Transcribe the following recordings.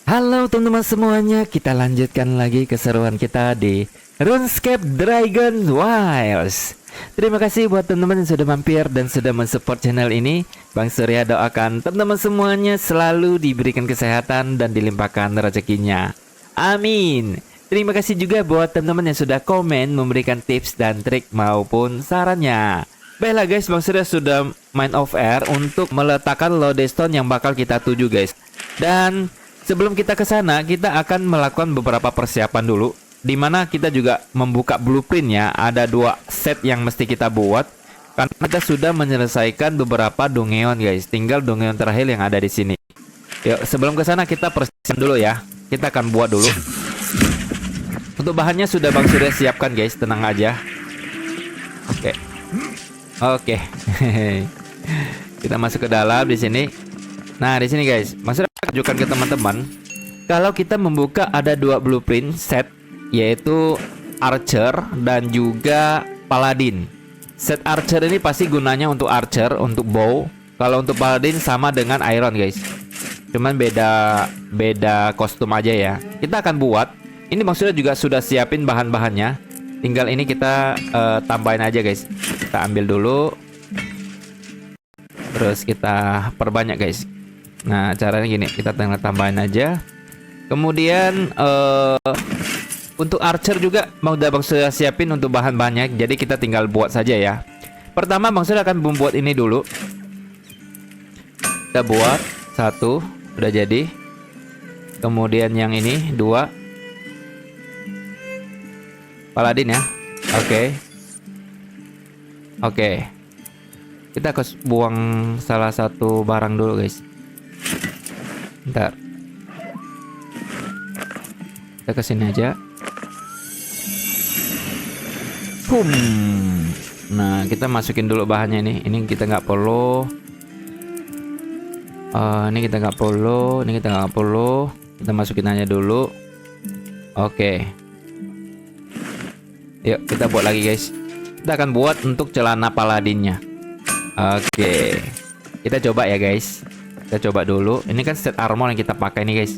Halo teman-teman semuanya, kita lanjutkan lagi keseruan kita di RuneScape Dragon Wilds. Terima kasih buat teman-teman yang sudah mampir dan sudah mensupport channel ini. Bang Surya doakan teman-teman semuanya selalu diberikan kesehatan dan dilimpahkan rezekinya. Amin. Terima kasih juga buat teman-teman yang sudah komen, memberikan tips dan trik maupun sarannya. Baiklah guys, Bang Surya sudah main off air untuk meletakkan lodestone yang bakal kita tuju guys. Dan sebelum kita ke sana, kita akan melakukan beberapa persiapan dulu, di mana kita juga membuka blueprintnya. Ada 2 set yang mesti kita buat, karena kita sudah menyelesaikan beberapa dongeon guys. Tinggal dongeon terakhir yang ada di sini. Yuk, sebelum ke sana kita persiapan dulu ya. Kita akan buat dulu. Untuk bahannya sudah Bang Surya siapkan guys, tenang aja. Oke. Kita masuk ke dalam di sini. Nah, di sini guys, Bang Surya tunjukkan ke teman-teman, kalau kita membuka ada 2 blueprint set, yaitu Archer dan juga Paladin. Set Archer ini pasti gunanya untuk Archer, untuk bow. Kalau untuk Paladin sama dengan Iron guys, cuman beda kostum aja ya. Kita akan buat ini, maksudnya juga sudah siapin bahan-bahannya. Tinggal ini kita tambahin aja guys. Kita ambil dulu, terus kita perbanyak guys. Nah, caranya gini, kita tambahin aja. Kemudian untuk Archer juga mau udah Bang Surya siapin untuk bahan-bahannya, jadi kita tinggal buat saja ya. Pertama Bang Surya akan membuat ini dulu. Kita buat 1, udah jadi. Kemudian yang ini 2 Paladin ya. Oke. Kita buang salah satu barang dulu guys. Bentar. Kita kesini aja. Nah, kita masukin dulu bahannya ini. Ini kita nggak perlu. Ini kita nggak perlu. Ini kita nggak perlu. Kita masukin aja dulu. Oke. Yuk, kita buat lagi guys. Kita akan buat untuk celana Paladinnya. Oke. Kita coba ya guys. Kita coba dulu. Ini kan set armor yang kita pakai nih guys.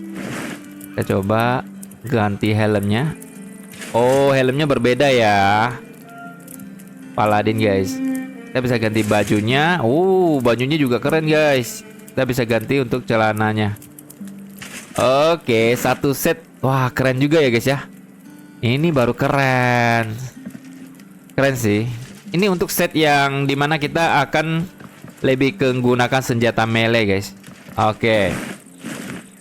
Kita coba ganti helmnya. Oh, helmnya berbeda ya. Paladin guys. Kita bisa ganti bajunya. Bajunya juga keren guys. Kita bisa ganti untuk celananya. Oke, 1 set. Wah, keren juga ya guys ya. Ini baru keren. Keren sih. Ini untuk set yang dimana kita akan lebih menggunakan senjata melee guys. Oke.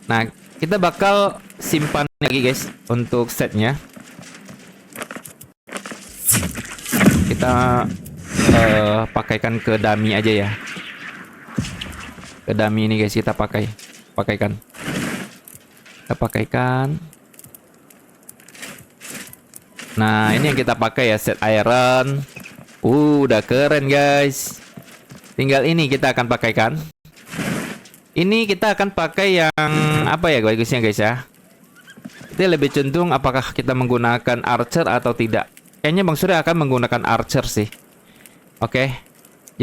Nah, kita bakal simpan lagi guys untuk setnya. Kita pakaikan ke dummy aja ya. Ke dummy ini guys kita pakaikan. Kita pakaikan. Nah, ini yang kita pakai ya, set iron. Udah keren guys. Tinggal ini kita akan pakaikan. Ini kita akan pakai yang apa ya bagusnya guys ya. Kita lebih cenderung apakah kita menggunakan Archer atau tidak. Kayaknya Bang Surya akan menggunakan Archer sih. Oke.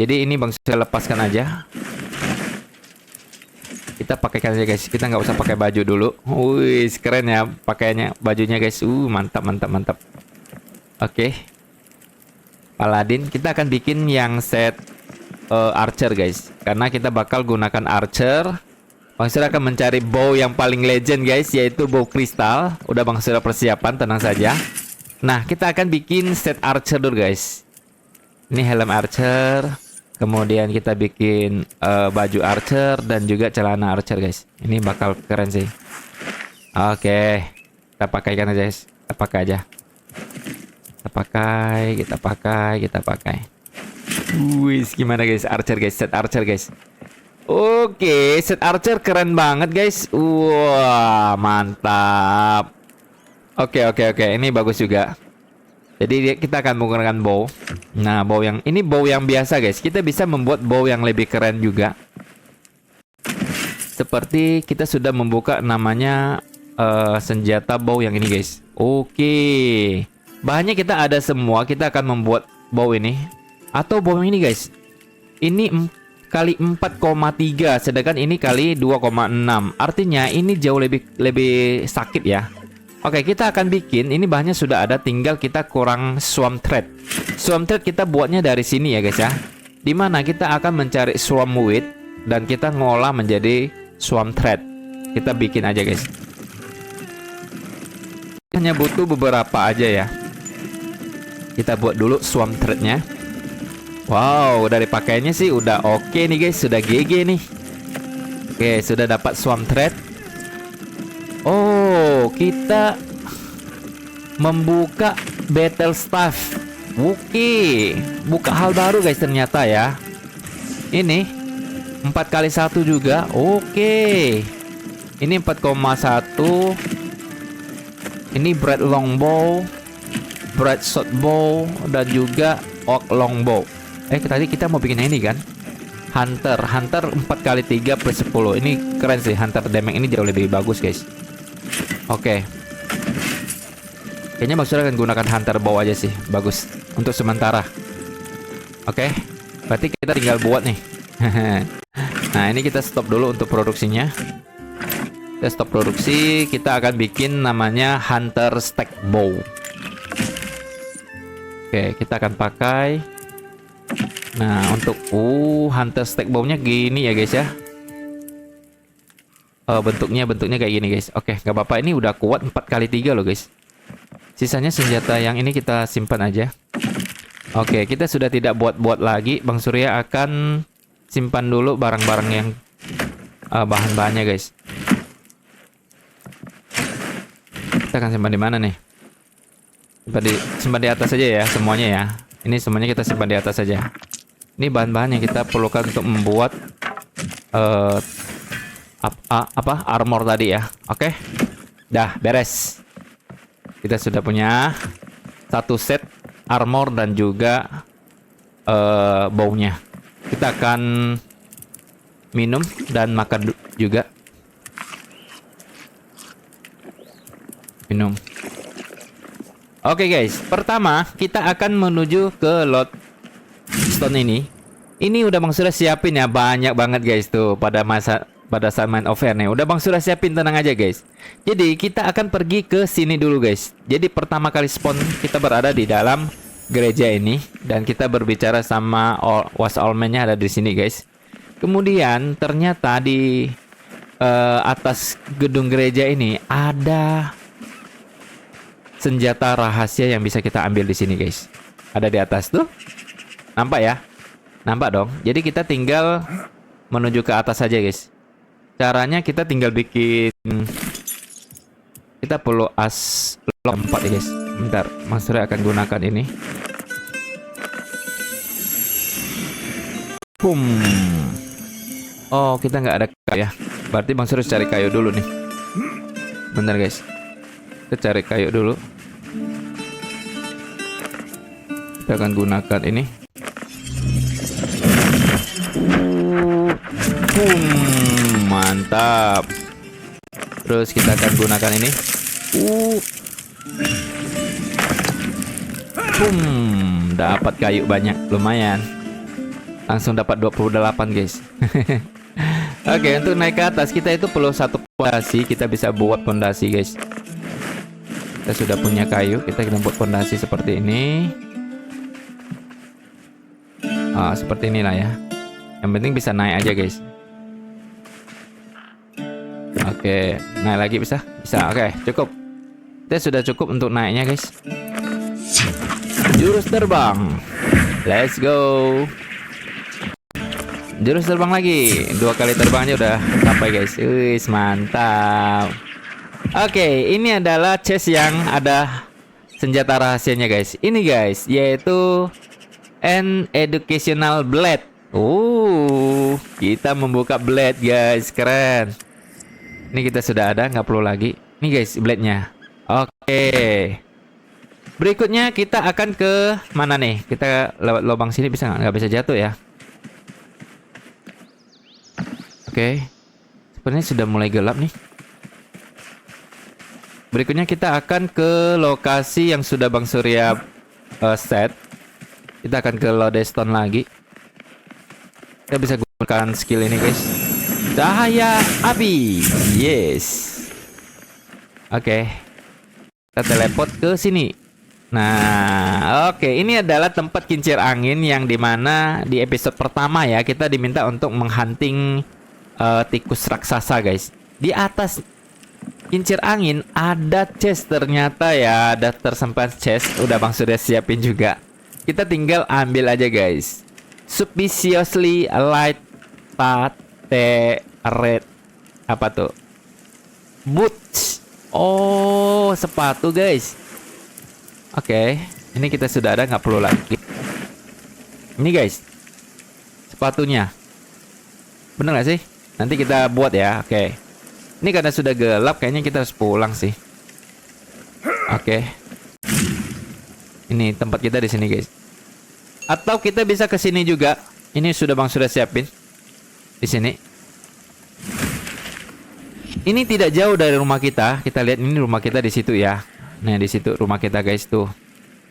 Jadi ini Bang Surya lepaskan aja. Kita pakaikan aja guys. Kita nggak usah pakai baju dulu. Wih, keren ya pakaiannya, bajunya guys. Mantap. Oke. Paladin, kita akan bikin yang set Archer guys, karena kita bakal gunakan Archer. Bang Surya akan mencari bow yang paling legend guys, yaitu bow kristal. Udah Bang Surya persiapan, tenang saja. Nah, kita akan bikin set Archer dulu guys. Ini helm Archer. Kemudian kita bikin baju Archer dan juga celana Archer guys. Ini bakal keren sih. Oke. Kita pakaikan aja guys. Kita pakai aja. Kita pakai. Wih, gimana guys? Archer guys, set Archer guys. Oke, set Archer keren banget guys. Wah, mantap. Oke. Ini bagus juga. Jadi kita akan menggunakan bow. Nah, bow yang ini bow yang biasa guys. Kita bisa membuat bow yang lebih keren juga. Seperti kita sudah membuka namanya senjata bow yang ini guys. Oke. Bahannya kita ada semua. Kita akan membuat bow ini atau bow ini guys. Ini kali 4,3, sedangkan ini kali 2,6. Artinya ini jauh lebih sakit ya. Oke, kita akan bikin, ini bahannya sudah ada, tinggal kita kurang swarm thread. Swarm thread kita buatnya dari sini ya guys ya. Dimana kita akan mencari swarm wheat dan kita ngolah menjadi swarm thread. Kita bikin aja guys. Hanya butuh beberapa aja ya. Kita buat dulu swarm threadnya. Wow, dari pakaiannya sih udah oke nih guys, sudah GG nih. Oke, sudah dapat swarm thread. Oh, kita membuka battle staff. Oke, buka hal baru guys ternyata ya. Ini 4x1 juga. Oke. Ini 4,1. Ini bread longbow, bread shortbow, dan juga oak longbow. Tadi kita mau bikin ini kan, hunter 4x3 plus 10. Ini keren sih, hunter damage ini jauh lebih bagus guys. Oke. Kayaknya maksudnya akan gunakan hunter bow aja sih, bagus untuk sementara. Oke, berarti kita tinggal buat nih. Nah, ini kita stop dulu untuk produksinya. Kita stop produksi, kita akan bikin namanya hunter stack bow. Oke, kita akan pakai. Nah, untuk hunter stack bow-nya gini ya guys ya. Bentuknya kayak gini guys. Oke, nggak apa-apa, ini udah kuat 4x3 loh guys. Sisanya senjata yang ini kita simpan aja. Oke, kita sudah tidak buat-buat lagi. Bang Surya akan simpan dulu barang-barang yang bahan-bahannya guys. Kita akan simpan di mana nih? Simpan di atas saja ya semuanya ya. Ini semuanya kita simpan di atas saja. Ini bahan-bahan yang kita perlukan untuk membuat armor tadi ya. Oke. Dah beres. Kita sudah punya satu set armor dan juga bownya. Kita akan minum dan makan juga. Minum. Oke guys, pertama kita akan menuju ke lodestone ini. Ini udah Bang Surya siapin ya, banyak banget guys tuh pada saat main offer nih. Udah Bang Surya siapin, tenang aja guys. Jadi kita akan pergi ke sini dulu guys. Jadi pertama kali spawn kita berada di dalam gereja ini dan kita berbicara sama was allman-nya ada di sini guys. Kemudian ternyata di atas gedung gereja ini ada senjata rahasia yang bisa kita ambil di sini guys. Ada di atas tuh. Nampak ya? Nampak dong. Jadi kita tinggal menuju ke atas saja guys. Caranya kita tinggal bikin, kita perlu as lompat ya guys. Bentar, Mas Surya akan gunakan ini. Boom. Oh, kita nggak ada kayu ya. Berarti Bang Surya cari kayu dulu nih. Bentar guys. Kita cari kayu dulu. Kita akan gunakan ini. Boom, mantap. Terus kita akan gunakan ini. Boom, dapat kayu banyak, lumayan. Langsung dapat 28 guys. Oke, untuk naik ke atas kita itu perlu satu fondasi. Kita bisa buat fondasi guys. Kita sudah punya kayu, kita buat fondasi seperti ini. Seperti inilah ya. Yang penting bisa naik aja guys. Oke, naik lagi bisa? Bisa, oke, cukup. Kita sudah cukup untuk naiknya guys. Jurus terbang. Let's go. Jurus terbang lagi. 2 kali terbangnya udah sampai guys. Wih, mantap. Oke, ini adalah chest yang ada senjata rahasianya guys. Ini guys, yaitu an educational blade. Kita membuka blade guys, keren. Ini kita sudah ada, nggak perlu lagi. Ini guys, blade-nya. Oke. Berikutnya kita akan ke mana nih? Kita lewat lubang sini bisa nggak? Nggak bisa jatuh ya. Oke. Sepertinya sudah mulai gelap nih. Berikutnya kita akan ke lokasi yang sudah Bang Surya set. Kita akan ke lodestone lagi. Kita bisa menggunakan skill ini guys. Cahaya api. Yes. Oke. Kita teleport ke sini. Nah, oke, ini adalah tempat kincir angin yang dimana di episode pertama ya kita diminta untuk menghunting tikus raksasa guys. Di atas kincir angin ada chest ternyata ya, ada tersimpan chest. Udah Bang sudah siapin juga. Kita tinggal ambil aja guys. Suspiciously light path red apa tuh? Boots. Oh, sepatu guys. Oke, ini kita sudah ada, nggak perlu lagi. Ini guys, sepatunya. Bener nggak sih? Nanti kita buat ya. Oke. Ini karena sudah gelap, kayaknya kita harus pulang sih. Oke. Ini tempat kita di sini guys. Atau kita bisa ke sini juga. Ini sudah Bang sudah siapin di sini. Ini tidak jauh dari rumah kita. Kita lihat ini rumah kita di situ ya. Nah, di situ rumah kita guys tuh.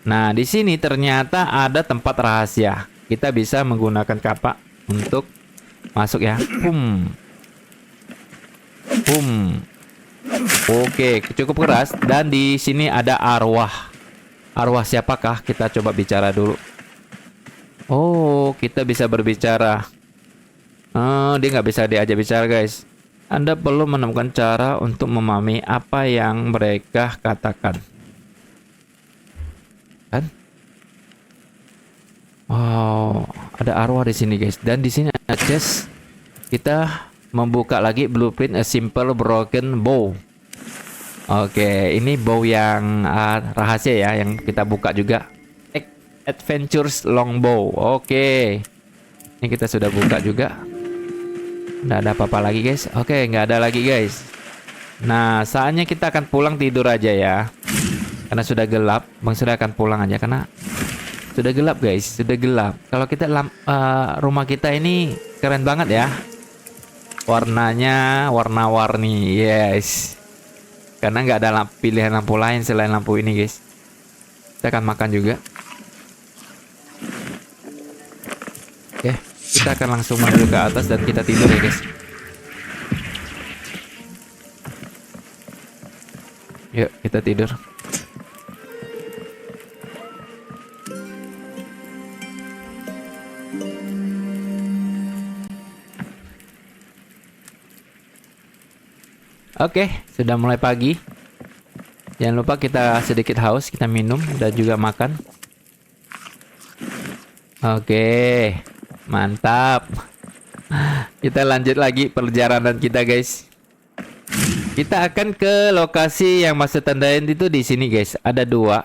Nah, di sini ternyata ada tempat rahasia. Kita bisa menggunakan kapak untuk masuk ya. Oke, cukup keras dan di sini ada arwah. Arwah siapakah? Kita coba bicara dulu. Oh, kita bisa berbicara. Dia nggak bisa diajak bicara guys. Anda perlu menemukan cara untuk memahami apa yang mereka katakan. Kan? Wow, ada arwah di sini guys. Dan di sini ada chest. Kita membuka lagi blueprint a simple broken bow. Oke, ini bow yang rahasia ya, yang kita buka juga. Adventures longbow. Oke. Ini kita sudah buka juga. Nggak ada apa-apa lagi guys. Oke, nggak ada lagi guys. Nah, saatnya kita akan pulang tidur aja ya. Karena sudah gelap. Bang sudah akan pulang aja karena sudah gelap guys. Sudah gelap. Kalau kita rumah kita ini keren banget ya. Warnanya warna-warni. Yes. Karena nggak ada pilihan lampu lain selain lampu ini guys. Kita akan makan juga. Oke. Kita akan langsung menuju ke atas dan kita tidur ya guys. Yuk kita tidur. Oke, sudah mulai pagi. Jangan lupa kita sedikit haus, kita minum dan juga makan. Oke. Mantap. Kita lanjut lagi perjalanan kita guys. Kita akan ke lokasi yang masih tandain itu di sini guys. Ada 2.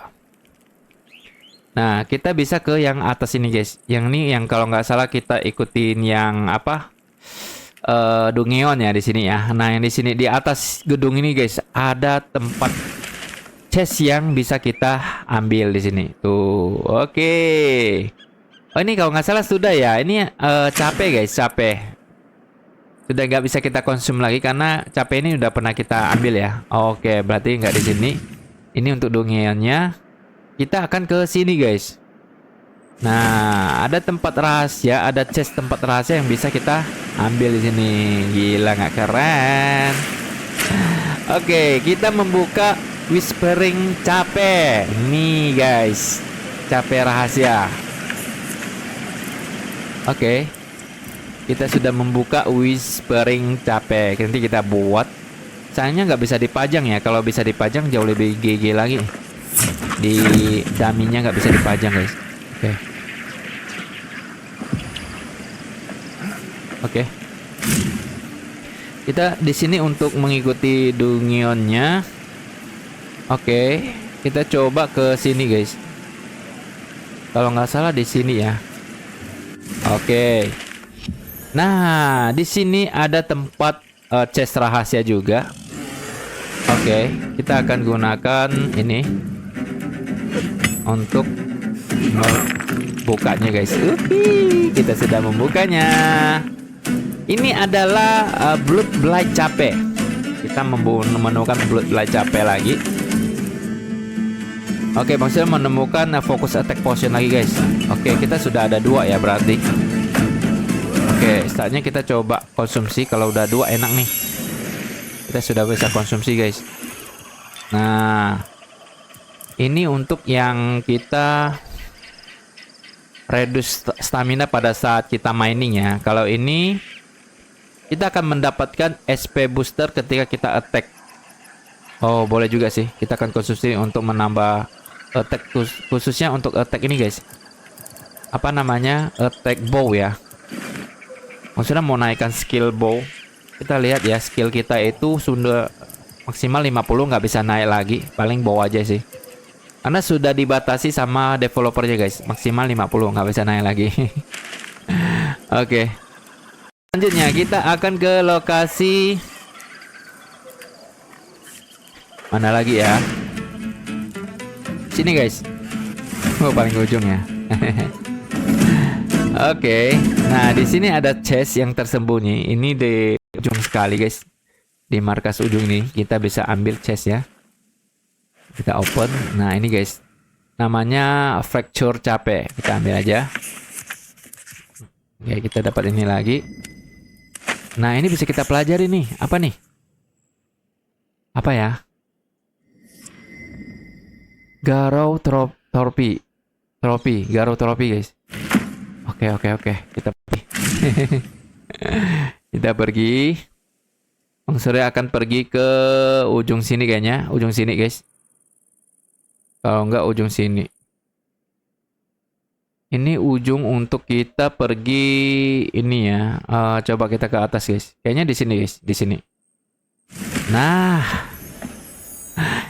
Nah, kita bisa ke yang atas ini guys. Yang ini yang kalau nggak salah kita ikutin yang apa? Dungeon ya di sini ya. Nah, yang di sini di atas gedung ini guys ada tempat chest yang bisa kita ambil di sini. Tuh, oke. Oh, ini kalau nggak salah sudah ya. Ini capek guys, capek. Sudah nggak bisa kita konsum lagi karena capek ini udah pernah kita ambil ya. Oke, berarti nggak di sini. Ini untuk dungeonnya. Kita akan ke sini guys. Nah, ada tempat rahasia, ada chest tempat rahasia yang bisa kita ambil di sini. Gila nggak keren? Oke, kita membuka Whispering Cape. Nih guys, cape rahasia. Oke, kita sudah membuka Whispering Cape. Nanti kita buat. Sayangnya nggak bisa dipajang ya. Kalau bisa dipajang jauh lebih GG lagi. Di daminya nggak bisa dipajang guys. Oke. Kita di sini untuk mengikuti dungeonnya. Oke, kita coba ke sini guys. Kalau nggak salah di sini ya. Oke. Nah, di sini ada tempat chest rahasia juga. Oke, kita akan gunakan ini untuk membukanya guys. Kita sudah membukanya. Ini adalah Blood Blight Cape. Kita menemukan Blood Blight Cape lagi. Oke, maksudnya menemukan Focus Attack Potion lagi guys. Oke, kita sudah ada 2 ya berarti. Oke, Saatnya kita coba konsumsi. Kalau udah 2 enak nih. Kita sudah bisa konsumsi guys. Nah, ini untuk yang kita reduce stamina pada saat kita mining ya. Kalau ini kita akan mendapatkan SP booster ketika kita attack. Oh, boleh juga sih. Kita akan konsumsi untuk menambah attack, khususnya untuk attack ini guys. Apa namanya? Attack bow ya. Maksudnya mau naikkan skill bow. Kita lihat ya, skill kita itu sudah maksimal 50, nggak bisa naik lagi. Paling bow aja sih. Karena sudah dibatasi sama developernya guys. Maksimal 50, nggak bisa naik lagi. Oke. Selanjutnya kita akan ke lokasi mana lagi ya? Sini guys. Oh, paling ujung ya. Oke. Nah, di sini ada chest yang tersembunyi. Ini di ujung sekali guys. Di markas ujung nih kita bisa ambil chest ya. Kita open. Nah, ini guys. Namanya fracture capek. Kita ambil aja. Oke, kita dapat ini lagi. Nah, ini bisa kita pelajari nih. Apa nih? Apa ya? Garou Tropi. Garou Tropi, guys. Oke. Kita pergi. Kita pergi. Bang Surya akan pergi ke ujung sini kayaknya. Ujung sini, guys. Kalau enggak ujung sini. Ini ujung untuk kita pergi ini ya. Coba kita ke atas guys. Kayaknya di sini guys, di sini. Nah,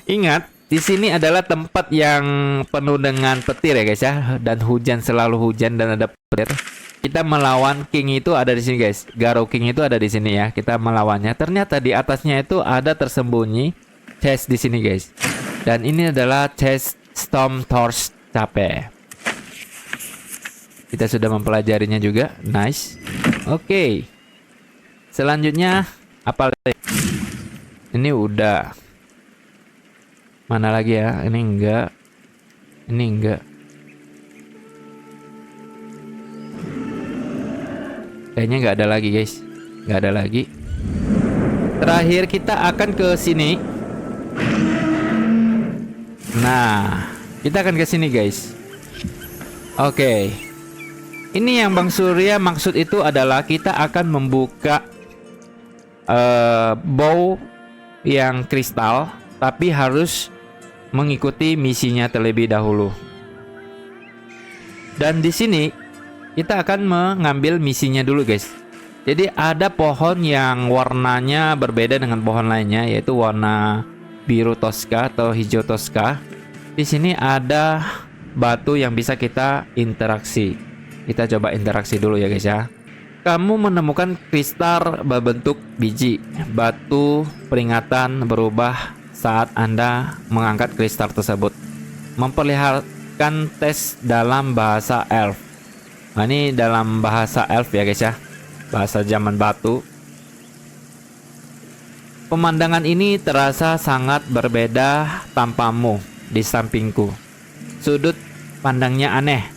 ingat di sini adalah tempat yang penuh dengan petir ya guys ya. Dan hujan, selalu hujan dan ada petir. Kita melawan King itu ada di sini guys. Garou King itu ada di sini ya. Kita melawannya. Ternyata di atasnya itu ada tersembunyi chest di sini guys. Dan ini adalah chest Storm Torch capek. Kita sudah mempelajarinya juga. Nice. Oke. Selanjutnya apa lagi? Ini udah. Mana lagi ya? Ini enggak. Ini enggak. Kayaknya nggak ada lagi guys. Nggak ada lagi. Terakhir kita akan ke sini. Nah, kita akan ke sini guys. Oke. Ini yang Bang Surya maksud itu adalah kita akan membuka bow yang kristal, tapi harus mengikuti misinya terlebih dahulu. Dan di sini kita akan mengambil misinya dulu guys. Jadi ada pohon yang warnanya berbeda dengan pohon lainnya, yaitu warna biru Tosca atau hijau Tosca. Di sini ada batu yang bisa kita interaksi. Kita coba interaksi dulu ya guys ya. Kamu menemukan kristal berbentuk biji. Batu peringatan berubah saat Anda mengangkat kristal tersebut. Memperlihatkan tes dalam bahasa elf. Nah, ini dalam bahasa elf ya guys ya. Bahasa zaman batu. Pemandangan ini terasa sangat berbeda tanpamu di sampingku. Sudut pandangnya aneh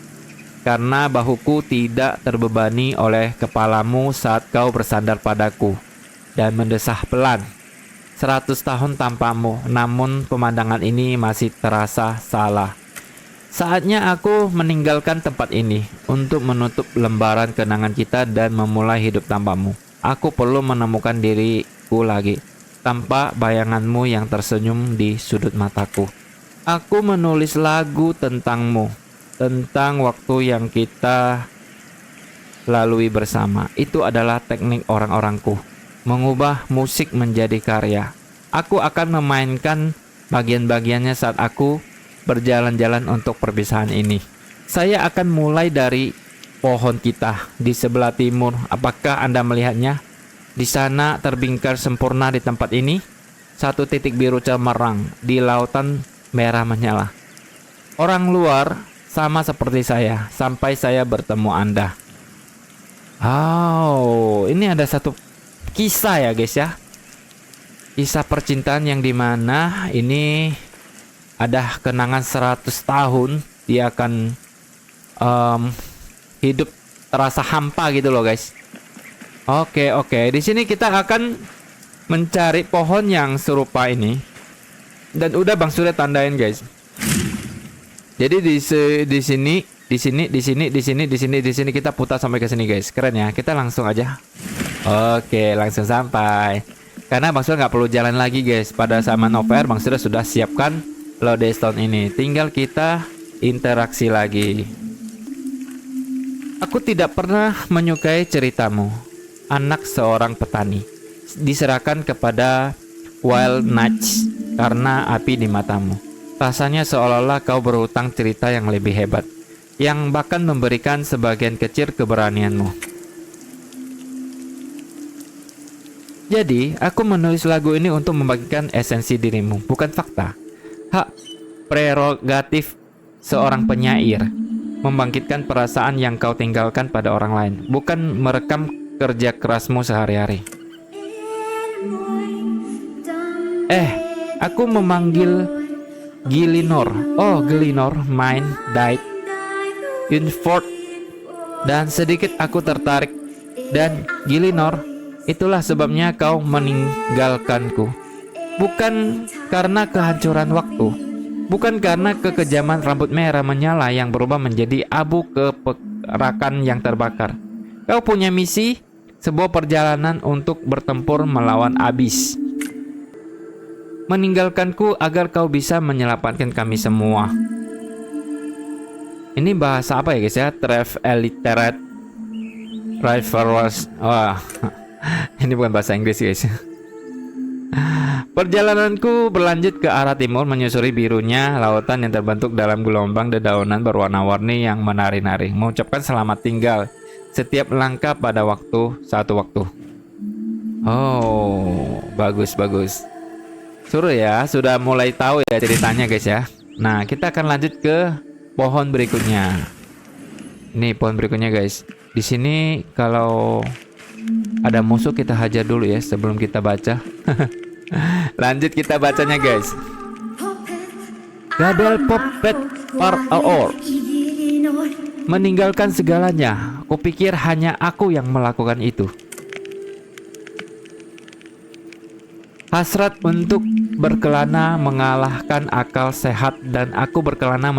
karena bahuku tidak terbebani oleh kepalamu saat kau bersandar padaku dan mendesah pelan. 100 tahun tanpamu, namun pemandangan ini masih terasa salah. Saatnya aku meninggalkan tempat ini untuk menutup lembaran kenangan kita dan memulai hidup tanpamu. Aku perlu menemukan diriku lagi tanpa bayanganmu yang tersenyum di sudut mataku. Aku menulis lagu tentangmu, tentang waktu yang kita lalui bersama. Itu adalah teknik orang-orangku, mengubah musik menjadi karya. Aku akan memainkan bagian-bagiannya saat aku berjalan-jalan untuk perpisahan ini. Saya akan mulai dari pohon kita di sebelah timur. Apakah Anda melihatnya? Di sana terbingkar sempurna di tempat ini. Satu titik biru cemerlang di lautan merah menyala. Orang luar sama seperti saya sampai saya bertemu Anda. Oh, ini ada satu kisah ya guys ya. Kisah percintaan yang dimana ini ada kenangan 100 tahun. Dia akan hidup terasa hampa gitu loh guys. Oke, oke. Di sini kita akan mencari pohon yang serupa ini. Dan udah Bang sudah tandain, guys. Jadi di sini, di sini, di sini, di sini, di sini, di sini kita putar sampai ke sini, guys. Keren ya. Kita langsung aja. Oke, langsung sampai. Karena Bang Surya nggak perlu jalan lagi, guys. Pada zaman off-air, Bang Surya sudah siapkan lodestone ini. Tinggal kita interaksi lagi. Aku tidak pernah menyukai ceritamu, anak seorang petani. Diserahkan kepada Wild Nuts karena api di matamu. Rasanya seolah-olah kau berhutang cerita yang lebih hebat, yang bahkan memberikan sebagian kecil keberanianmu. Jadi, aku menulis lagu ini untuk membagikan esensi dirimu, bukan fakta. Hak prerogatif seorang penyair, membangkitkan perasaan yang kau tinggalkan pada orang lain, bukan merekam kerja kerasmu sehari-hari. Aku memanggil Gilinor. Oh, Gilinor, mine died in Fort. Dan sedikit aku tertarik. Dan Gilinor, itulah sebabnya kau meninggalkanku. Bukan karena kehancuran waktu, bukan karena kekejaman rambut merah menyala yang berubah menjadi abu keperakan yang terbakar. Kau punya misi, sebuah perjalanan untuk bertempur melawan abis. Meninggalkanku agar kau bisa menyelamatkan kami semua. Ini bahasa apa ya, guys ya? Trev illiterate Rivers. Wah, ini bukan bahasa Inggris, guys. Perjalananku berlanjut ke arah timur, menyusuri birunya lautan yang terbentuk dalam gelombang dedaunan berwarna-warni yang menari-nari, mengucapkan selamat tinggal setiap langkah pada satu waktu. Oh, bagus. Suruh ya, sudah mulai tahu ya ceritanya, guys ya. Nah, kita akan lanjut ke pohon berikutnya. Ini pohon berikutnya, guys. Di sini kalau ada musuh kita hajar dulu ya sebelum kita baca. Lanjut kita bacanya, guys. Gadel Popet par or. Meninggalkan segalanya. Kupikir hanya aku yang melakukan itu. Hasrat untuk berkelana mengalahkan akal sehat dan aku berkelana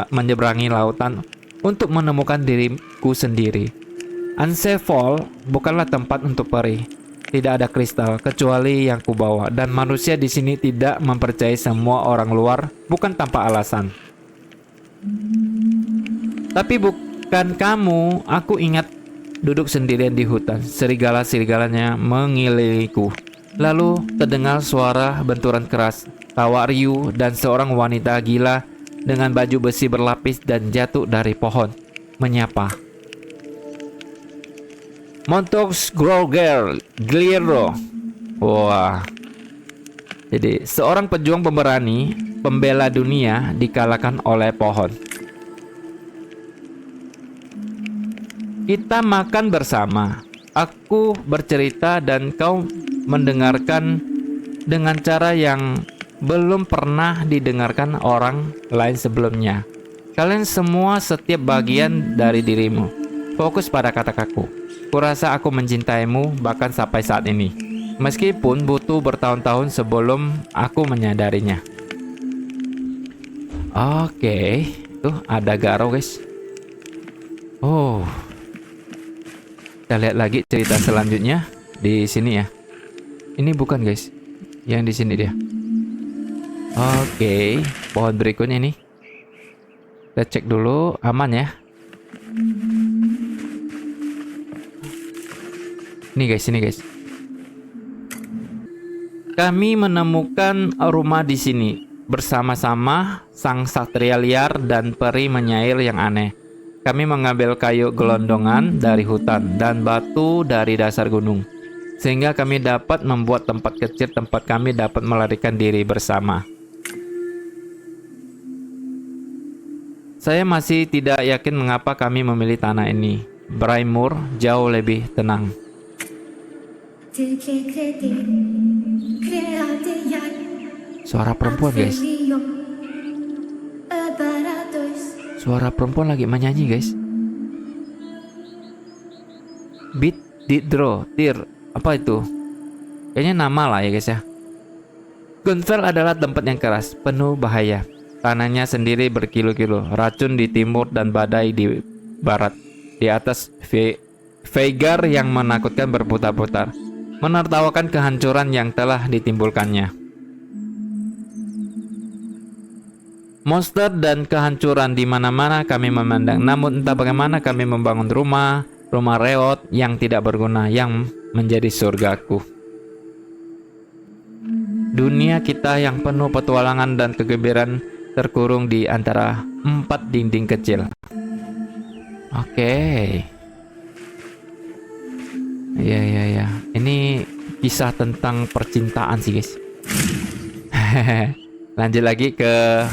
menyeberangi lautan untuk menemukan diriku sendiri. Ansefol bukanlah tempat untuk peri. Tidak ada kristal kecuali yang kubawa dan manusia di sini tidak mempercayai semua orang luar bukan tanpa alasan. Tapi bukan kamu, aku ingat duduk sendirian di hutan. Serigala-serigalanya mengelilingiku. Lalu terdengar suara benturan keras, tawa riuh dan seorang wanita gila dengan baju besi berlapis dan jatuh dari pohon menyapa. Montox Groger Gliro. Wah. Jadi seorang pejuang pemberani, pembela dunia dikalahkan oleh pohon. Kita makan bersama. Aku bercerita dan kau mendengarkan dengan cara yang belum pernah didengarkan orang lain sebelumnya. Kalian semua setiap bagian dari dirimu. Fokus pada kata-kataku. Kurasa aku mencintaimu bahkan sampai saat ini. Meskipun butuh bertahun-tahun sebelum aku menyadarinya. Oke, tuh ada Garo, guys. Oh. Kita lihat lagi cerita selanjutnya di sini ya. Ini bukan, guys. Yang di sini dia. Oke, pohon berikutnya ini. Kita cek dulu, aman ya. Ini guys. Kami menemukan rumah di sini bersama-sama sang satria liar dan peri menyair yang aneh. Kami mengambil kayu gelondongan dari hutan dan batu dari dasar gunung, sehingga kami dapat membuat tempat kecil tempat kami dapat melarikan diri bersama. Saya masih tidak yakin mengapa kami memilih tanah ini. Braimur jauh lebih tenang. Suara perempuan, guys. Suara perempuan lagi menyanyi, guys. Beat Dir. Apa itu? Kayaknya nama lah ya guys ya. Gunfell adalah tempat yang keras, penuh bahaya. Tanahnya sendiri berkilo-kilo, racun di timur dan badai di barat. Di atas Veigar yang menakutkan berputar-putar, menertawakan kehancuran yang telah ditimbulkannya. Monster dan kehancuran di mana-mana kami memandang. Namun entah bagaimana kami membangun rumah reot yang tidak berguna yang menjadi surgaku. Dunia kita yang penuh petualangan dan kegembiraan terkurung di antara 4 dinding kecil. Oke. Ya. Ini kisah tentang percintaan sih guys. Lanjut lagi ke...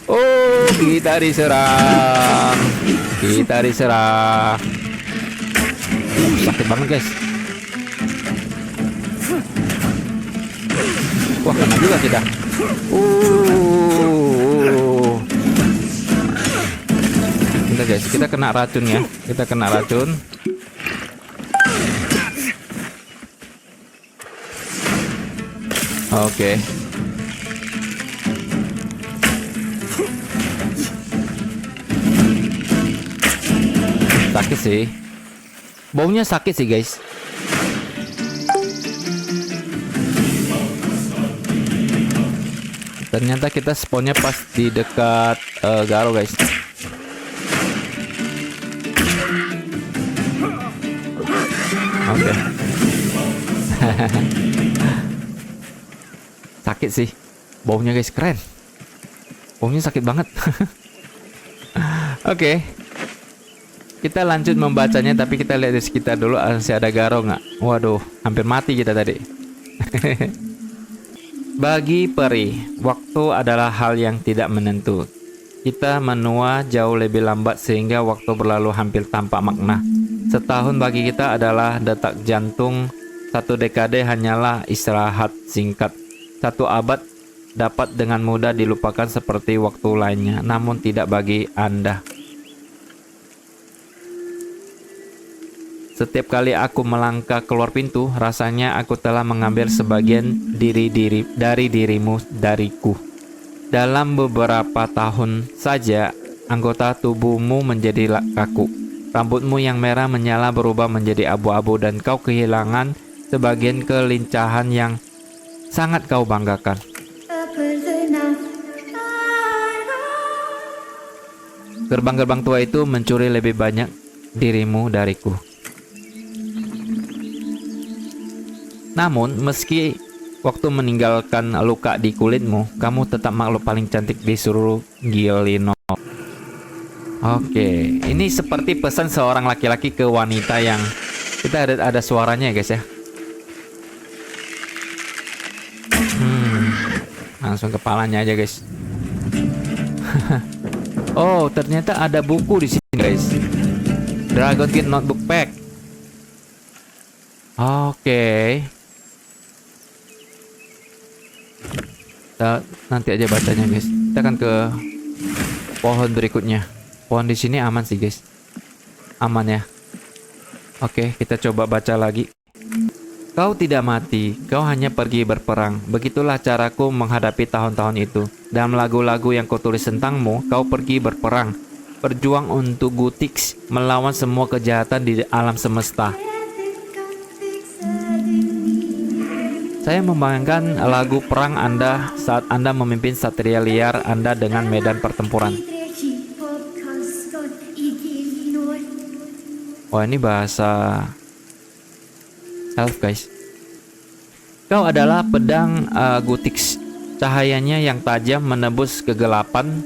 Oh, kita diserang. Sakit banget guys. Wah, kena juga kita. Bentar guys, kita kena racun ya. Oke. Sakit sih. Baunya sakit sih guys. Ternyata kita spawnnya pas di dekat Garo guys. Oke. Sakit sih. Baunya guys, keren. Baunya sakit banget. Oke. Kita lanjut membacanya, tapi kita lihat di sekitar dulu masih ada Garo nggak? Waduh, hampir mati kita tadi. Bagi peri, waktu adalah hal yang tidak menentu. Kita menua jauh lebih lambat sehingga waktu berlalu hampir tanpa makna. Setahun bagi kita adalah detak jantung. 1 dekade hanyalah istirahat singkat. 1 abad dapat dengan mudah dilupakan seperti waktu lainnya, namun tidak bagi Anda. Setiap kali aku melangkah keluar pintu, rasanya aku telah mengambil sebagian dari dirimu dariku. Dalam beberapa tahun saja, anggota tubuhmu menjadi kaku. Rambutmu yang merah menyala berubah menjadi abu-abu dan kau kehilangan sebagian kelincahan yang sangat kau banggakan. Gerbang-gerbang tua itu mencuri lebih banyak dirimu dariku. Namun, meski waktu meninggalkan luka di kulitmu, kamu tetap makhluk paling cantik di seluruh Gilino. Oke, ini seperti pesan seorang laki-laki ke wanita yang kita ada suaranya ya guys ya. Langsung kepalanya aja guys. Oh, ternyata ada buku di sini guys. Dragon Kid Notebook Pack. Oke. Kita nanti aja bacanya guys. Kita akan ke pohon berikutnya. Pohon di sini aman sih guys. Aman ya. Oke, kita coba baca lagi. Kau tidak mati, kau hanya pergi berperang. Begitulah caraku menghadapi tahun-tahun itu. Dalam lagu-lagu yang kutulis tentangmu, kau pergi berperang. Berjuang untuk Gutix, melawan semua kejahatan di alam semesta. Saya membayangkan lagu perang Anda saat Anda memimpin satria liar Anda dengan medan pertempuran. Wah, ini bahasa elf guys. Kau adalah pedang Gutix. Cahayanya yang tajam menembus kegelapan.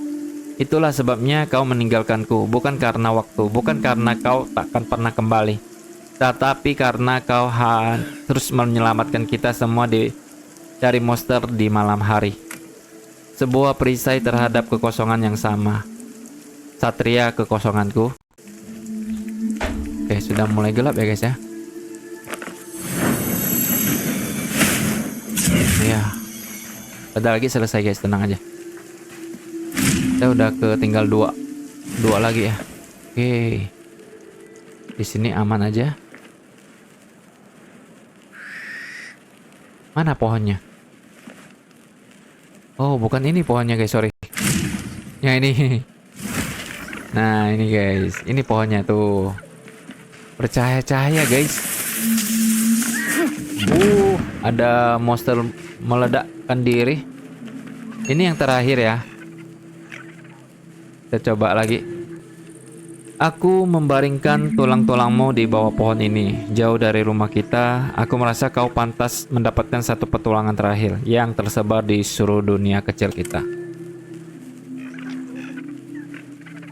Itulah sebabnya kau meninggalkanku. Bukan karena waktu, bukan karena kau takkan pernah kembali, tetapi karena kau terus menyelamatkan kita semua dari monster di malam hari. Sebuah perisai terhadap kekosongan yang sama. Satria kekosonganku. Oke, sudah mulai gelap ya guys ya. Ya, ada lagi selesai guys, tenang aja. Kita udah tinggal dua lagi ya. Oke, di sini aman aja. Mana pohonnya? Oh, bukan ini pohonnya guys, sorry. Yang ini. Nah, ini guys. Ini pohonnya tuh. Bercahaya-cahaya guys. Ada monster meledakkan diri. Ini yang terakhir ya. Kita coba lagi. Aku membaringkan tulang-tulangmu di bawah pohon ini, jauh dari rumah kita. Aku merasa kau pantas mendapatkan satu petualangan terakhir yang tersebar di seluruh dunia kecil kita.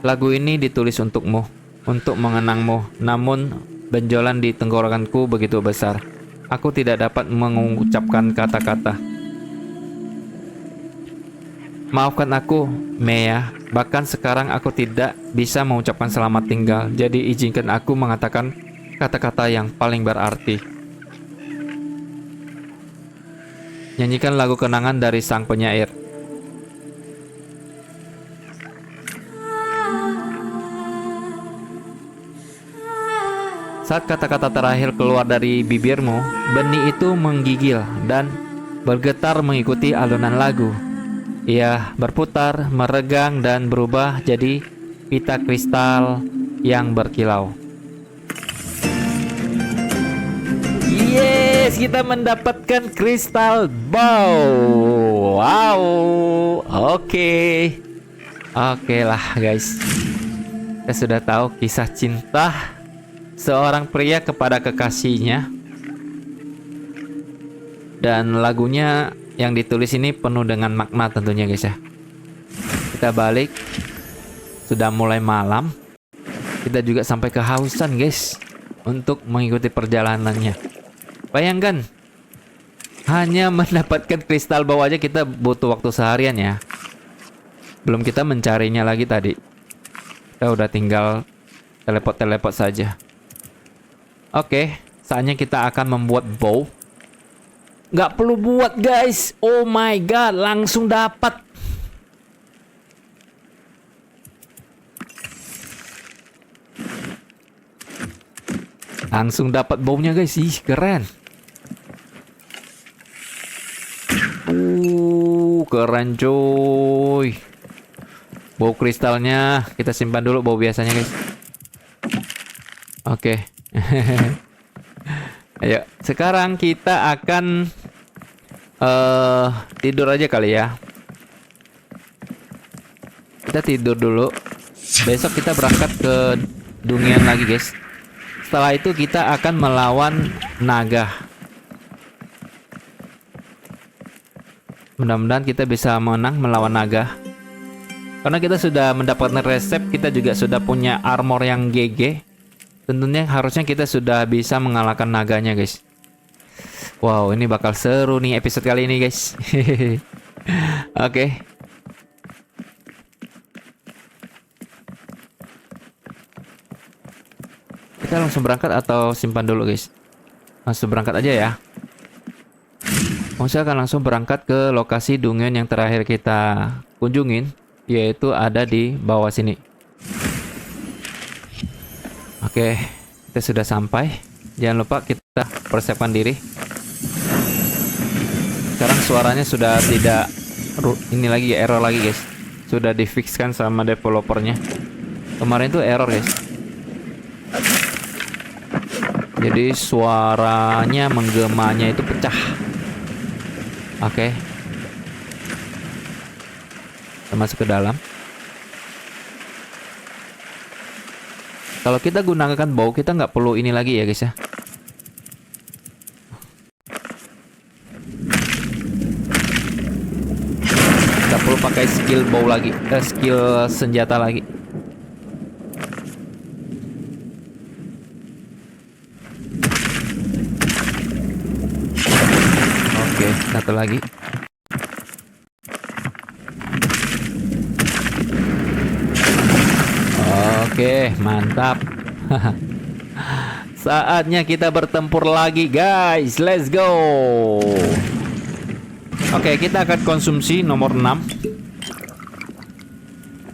Lagu ini ditulis untukmu, untuk mengenangmu. Namun, benjolan di tenggorokanku begitu besar. Aku tidak dapat mengucapkan kata-kata. Maafkan aku, Mea. Bahkan sekarang aku tidak bisa mengucapkan selamat tinggal. Jadi izinkan aku mengatakan kata-kata yang paling berarti. Nyanyikan lagu kenangan dari sang penyair. Saat kata-kata terakhir keluar dari bibirmu, benih itu menggigil dan bergetar mengikuti alunan lagu. Ia berputar, meregang, dan berubah jadi pita kristal yang berkilau. Yes, kita mendapatkan kristal bow. Wow, oke lah guys. Kita sudah tahu kisah cinta seorang pria kepada kekasihnya. Dan lagunya yang ditulis ini penuh dengan makna tentunya guys ya. Kita balik. Sudah mulai malam. Kita juga sampai kehausan guys untuk mengikuti perjalanannya. Bayangkan, hanya mendapatkan kristal bawah aja kita butuh waktu seharian ya. Belum kita mencarinya lagi tadi. Kita udah tinggal teleport saja. Oke, saatnya kita akan membuat bow. Nggak perlu buat guys. Oh my god, langsung dapat. Langsung dapat bownya guys. Ih, keren. Keren coy. Bow kristalnya kita simpan dulu bow biasanya guys. Oke. Ayo, sekarang kita akan tidur aja kali ya. Kita tidur dulu. Besok kita berangkat ke Dungeon lagi guys. Setelah itu kita akan melawan naga. Mudah-mudahan kita bisa menang melawan naga. Karena kita sudah mendapatkan resep, kita juga sudah punya armor yang GG. Tentunya harusnya kita sudah bisa mengalahkan naganya guys. Wow, ini bakal seru nih episode kali ini guys. Oke. Kita langsung berangkat atau simpan dulu guys? Langsung berangkat aja ya. Saya akan langsung berangkat ke lokasi dungeon yang terakhir kita kunjungin, yaitu ada di bawah sini. Oke, kita sudah sampai. Jangan lupa kita persiapkan diri. Sekarang suaranya sudah tidak ini lagi error lagi guys. Sudah difixkan sama developernya. Kemarin tuh error guys. Jadi suaranya menggemanya itu pecah. Oke. Kita masuk ke dalam. Kalau kita gunakan bow, kita nggak perlu ini lagi ya guys ya. Nggak perlu pakai skill bow lagi, skill senjata lagi. Oke, satu lagi. Oke, mantap. Saatnya kita bertempur lagi, guys. Let's go. Oke, kita akan konsumsi nomor 6.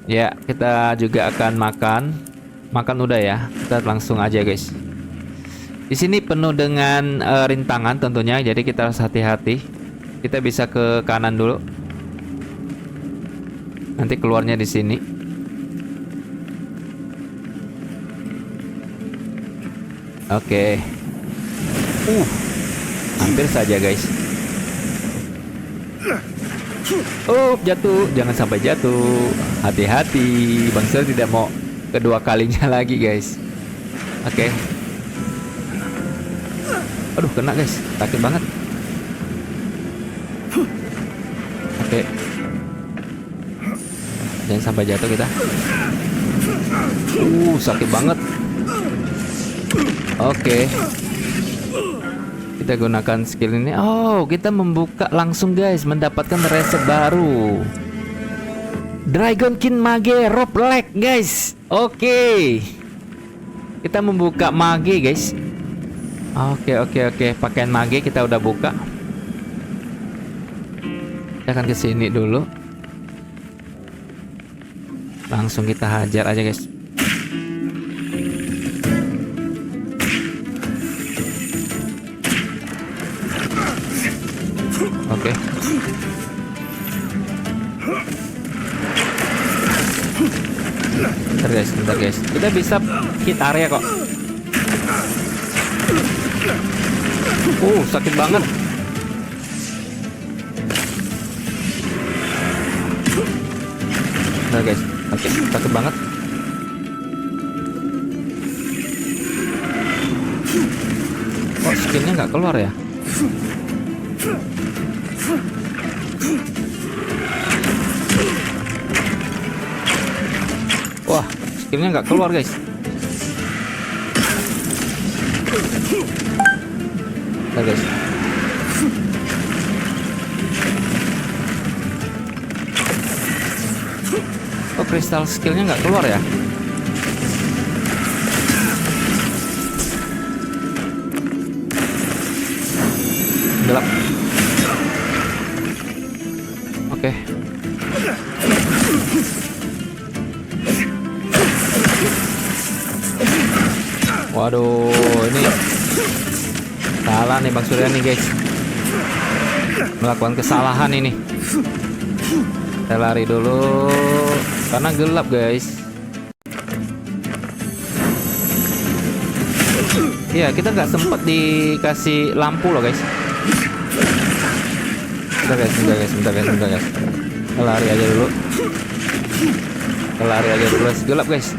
Ya, kita juga akan makan. Makan udah ya. Kita langsung aja, guys. Di sini penuh dengan rintangan tentunya, jadi kita harus hati-hati. Kita bisa ke kanan dulu. Nanti keluarnya di sini. Oke. Hampir saja, guys. Oh, jatuh. Jangan sampai jatuh. Hati-hati. Bang Sur tidak mau kedua kalinya lagi, guys. Oke. Aduh, kena, guys. Sakit banget. Oke. Jangan sampai jatuh kita. Sakit banget. Oke. Kita gunakan skill ini. Oh, kita membuka langsung, guys, mendapatkan resep baru. Dragon King Mage Rope Leg, guys. Oke. Kita membuka mage, guys. Oke. Pakaian mage kita udah buka. Kita akan ke sini dulu. Langsung kita hajar aja, guys. Oke. Bentar guys. Kita bisa hit area kok. Sakit banget. Bentar guys. Oke, sakit banget. Kok skinnya nggak keluar ya? Wah, skillnya nggak keluar, guys. Nah, guys. Oh, kristal skillnya nggak keluar ya? Gelap. Oke. Waduh, ini salah nih Bang Surya nih, guys. Melakukan kesalahan ini. Kita lari dulu karena gelap, guys. Iya, kita nggak sempat dikasih lampu loh, guys. Bentar guys. Kita lari aja dulu. Guys. Gelap, guys.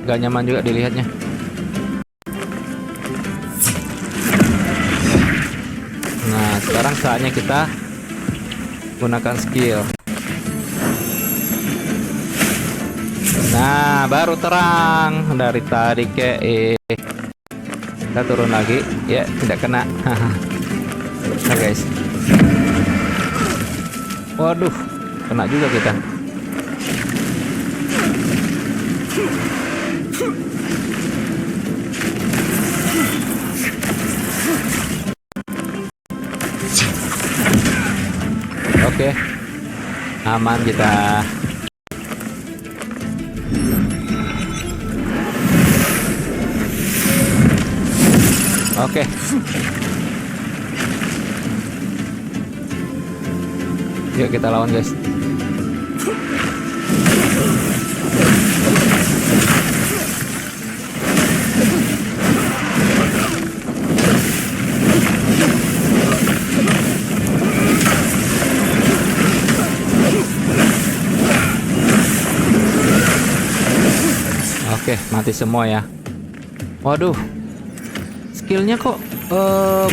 Gak nyaman juga dilihatnya. Nah, sekarang saatnya kita gunakan skill. Nah, baru terang dari tadi kita turun lagi. Ya, tidak kena. Nah, guys. Waduh, kena juga kita. Oke, aman kita. Oke. Yuk kita lawan, guys. Oke, mati semua ya. Waduh, skillnya kok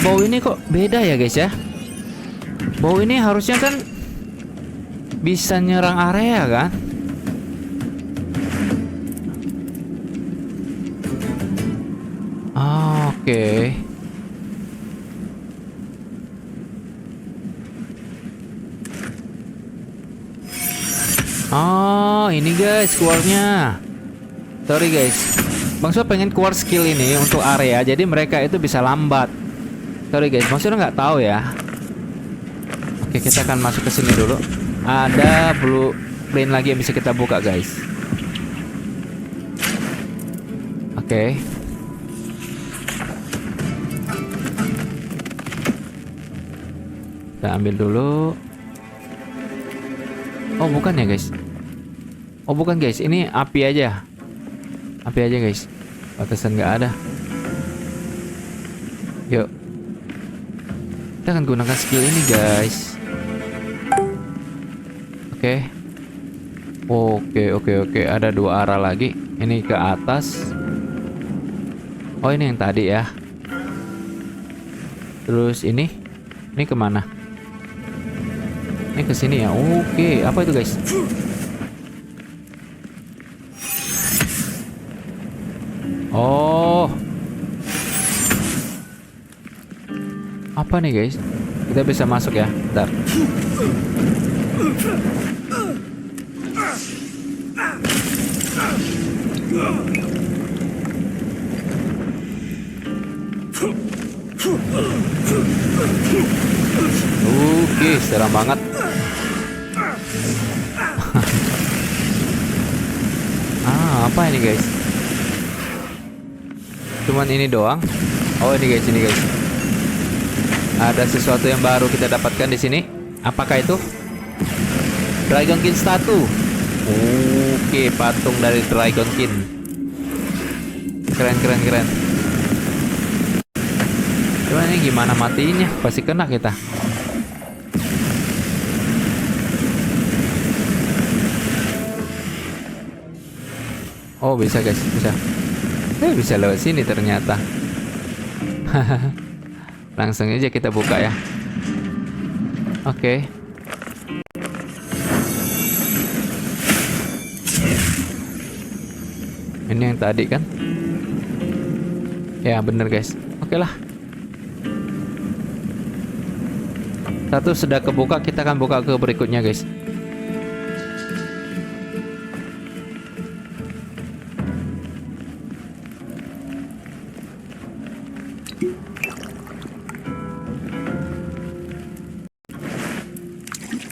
bau ini kok beda ya, guys ya. Bau ini harusnya kan bisa nyerang area kan? Oke. Oh, ini guys keluarnya. Sorry guys, Bang Sur pengen keluar skill ini untuk area, jadi mereka itu bisa lambat. Sorry guys, Bang Sur nggak tahu ya. Oke, kita akan masuk ke sini dulu. Ada blueprint lagi yang bisa kita buka, guys. Oke. Kita ambil dulu. Oh bukan ya guys. Oh bukan guys, ini api aja. Api aja guys. Batasan nggak ada. Yuk. Kita akan gunakan skill ini guys. Oke. Oke. Ada 2 arah lagi. Ini ke atas. Oh ini yang tadi ya. Terus ini kemana? Ini ke sini ya. Oke, apa itu guys? Oh, apa nih guys? Kita bisa masuk ya. Bentar. Oke, seram banget. Apa ini guys? Cuman ini doang. Oh ini guys, ada sesuatu yang baru kita dapatkan di sini. Apakah itu? Dragon King statue. Oke, patung dari Dragon King. Keren. Cuman ini gimana matinya? Pasti kena kita. Oh bisa guys, bisa. Bisa lewat sini ternyata. Langsung aja kita buka ya. Oke. Ini yang tadi kan? Ya bener guys. Oke lah. Satu sudah kebuka, kita akan buka ke berikutnya guys.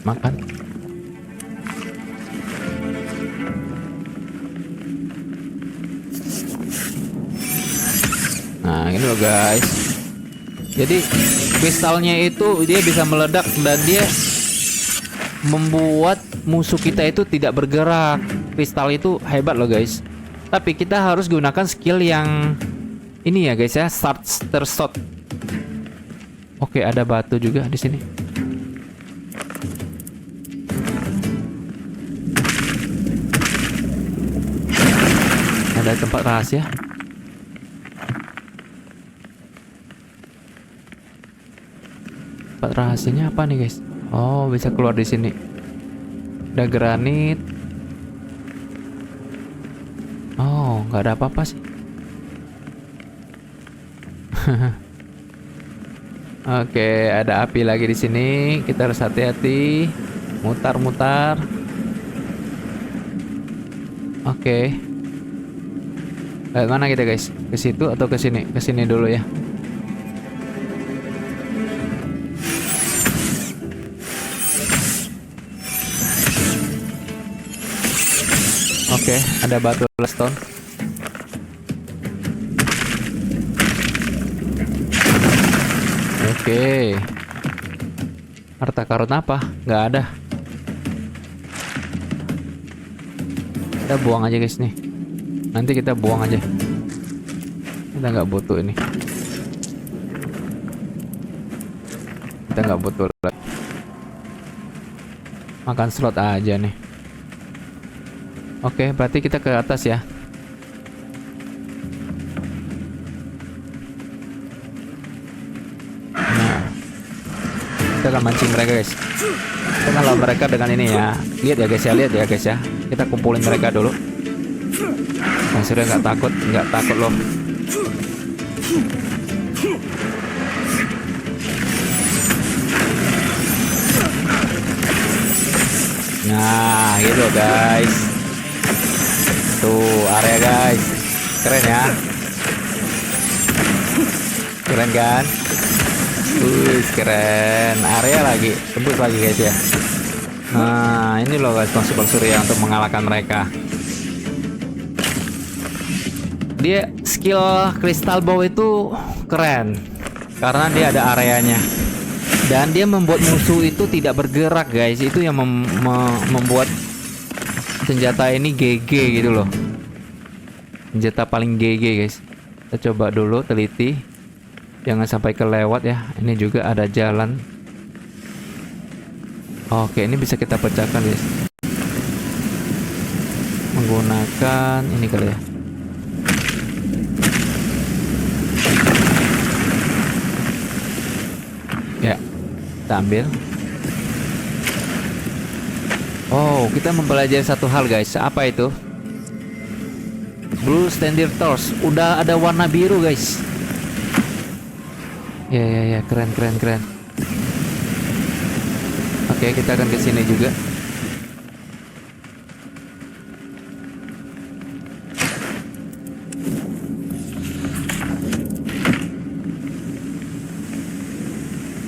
Makan. Nah ini loh guys. Jadi kristalnya itu dia bisa meledak dan dia membuat musuh kita itu tidak bergerak. Kristal itu hebat loh guys. Tapi kita harus gunakan skill yang ini ya guys ya, starter shot. Oke, ada batu juga di sini. Ada tempat rahasia. Tempat rahasianya apa nih guys? Oh, bisa keluar di sini. Ada granit. Oh, nggak ada apa-apa sih. Oke, ada api lagi di sini. Kita harus hati-hati. Mutar-mutar. Oke. Mana kita guys? Ke situ atau ke sini? Ke sini dulu ya. Oke, ada batu stone. Oke. Harta karun apa? Nggak ada. Kita buang aja guys nih. Nanti kita buang aja. Kita nggak butuh ini. Kita nggak butuh lagi. Makan slot aja nih. Oke, berarti kita ke atas ya. Nah, kita akan mancing mereka guys. Kita akan lawan mereka dengan ini ya. Lihat ya guys ya. Kita kumpulin mereka dulu. Bang Surya nggak takut loh. Nah, gitu guys. Tuh area guys, keren ya, keren kan? Keren. Area lagi, tembus lagi guys ya. Nah ini loh guys maksud Bang Surya untuk mengalahkan mereka. Dia skill crystal bow itu keren karena dia ada areanya. Dan dia membuat musuh itu tidak bergerak guys. Itu yang membuat senjata ini GG gitu loh. Senjata paling GG guys. Kita coba dulu teliti. Jangan sampai kelewat ya. Ini juga ada jalan. Oke, ini bisa kita pecahkan guys. Menggunakan ini kali ya. Ya, kita ambil. Oh, kita mempelajari satu hal guys. Apa itu? Blue Standard Torch. Udah ada warna biru guys. Ya, keren. Oke, kita akan ke sini juga.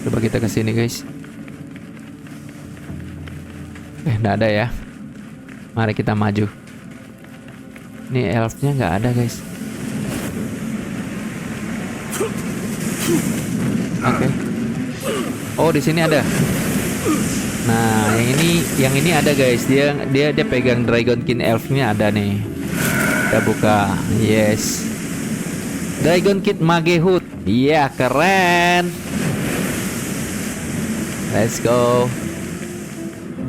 Coba kita ke sini guys. Nggak ada ya. Mari kita maju. Ini elfnya nggak ada guys. Oke. Oh, di sini ada. Nah, yang ini ada guys. Dia pegang Dragon King elfnya ada nih. Kita buka. Yes. Dragon King Mage Hood. Iya, keren. Let's go.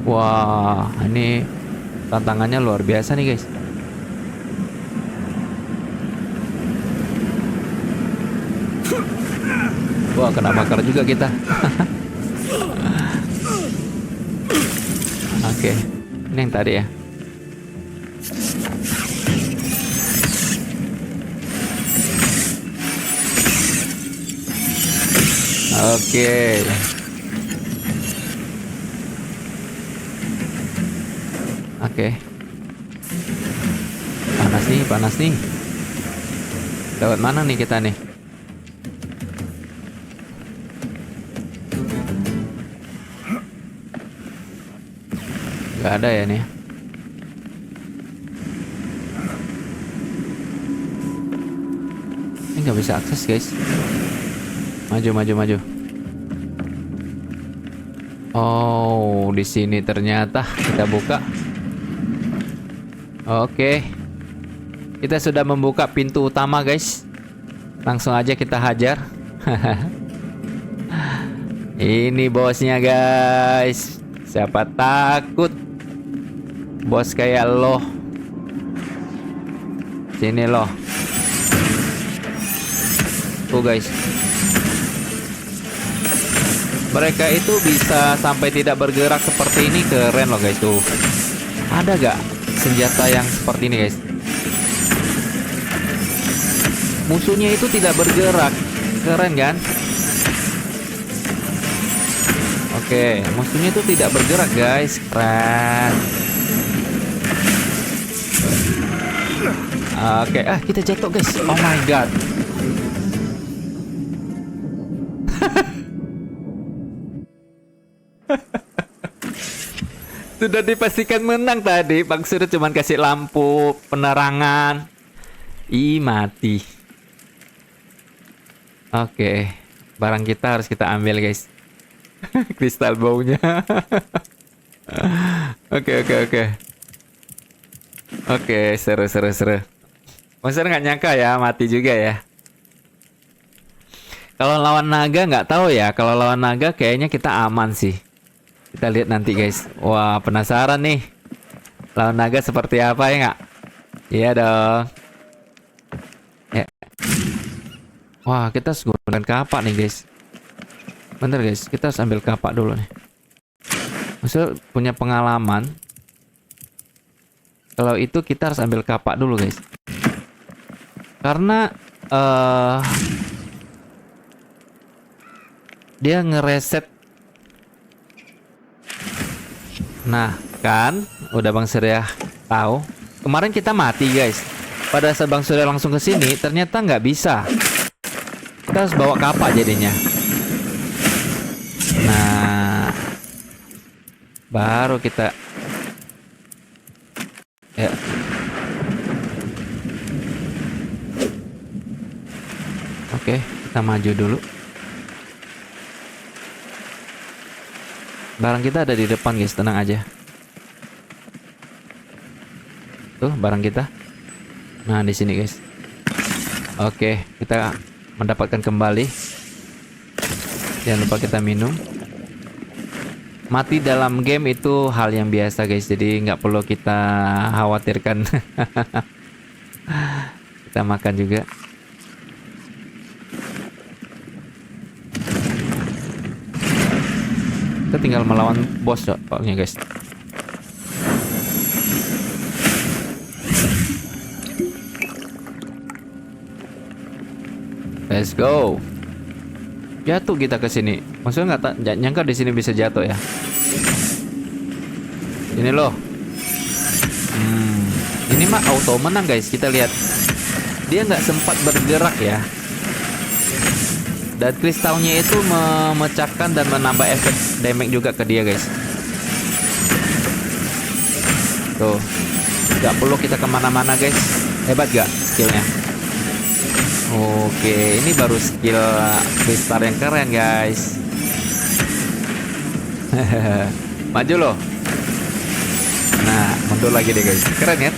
Wah, ini tantangannya luar biasa nih guys. Wah, kena bakar juga kita. Oke, ini yang tadi ya. Oke. Oke. Panas nih. Lewat mana nih kita nih? Gak ada ya nih. Ini nggak bisa akses guys. Maju. Oh, di sini ternyata kita buka. Oke. Kita sudah membuka pintu utama guys. Langsung aja kita hajar. Ini bosnya guys. Siapa takut bos kayak lo. Sini lo. Tuh guys. Mereka itu bisa sampai tidak bergerak seperti ini. Keren loh guys tuh. Ada gak senjata yang seperti ini guys? Musuhnya itu tidak bergerak. Keren kan? Oke, musuhnya itu tidak bergerak guys. Keren. Oke, kita jatuh guys. Oh my god. Sudah dipastikan menang tadi. Bang Surya cuma kasih lampu penerangan. Mati. Oke, barang kita harus kita ambil guys. Kristal baunya. Oke. Oke, seru. Bang Surya nggak nyangka ya, mati juga ya. Kalau lawan naga nggak tahu ya. Kalau lawan naga kayaknya kita aman sih. Kita lihat nanti guys. Wah, penasaran nih. Lawan naga seperti apa ya nggak? Iya dong. Ya. Wah, kita harus gunakan kapak nih guys. Bentar guys, kita harus ambil kapak dulu nih. Maksudnya punya pengalaman. Kalau itu kita harus ambil kapak dulu guys. Karena dia ngereset. Nah kan, udah Bang Surya tahu. Kemarin kita mati guys. Pada saat Bang Surya langsung ke sini, ternyata nggak bisa. Kita harus bawa kapak jadinya. Nah, baru kita ya. Oke, kita maju dulu. Barang kita ada di depan guys, tenang aja. Tuh barang kita. Nah di sini guys. Oke, kita mendapatkan kembali. Jangan lupa kita minum. Mati dalam game itu hal yang biasa guys, jadi nggak perlu kita khawatirkan. Kita makan juga. Kita tinggal melawan bos soalnya guys. Let's go. Jatuh kita ke sini. Maksudnya nggak nyangka di sini bisa jatuh ya. Ini loh. Ini mah auto menang guys. Kita lihat. Dia nggak sempat bergerak ya. Dan kristalnya itu memecahkan dan menambah efek damage juga ke dia guys. Tuh. Nggak perlu kita kemana-mana guys. Hebat gak skillnya? Oke, ini baru skill kristal yang keren guys. Maju loh. Nah, mundur lagi deh guys. Keren ya?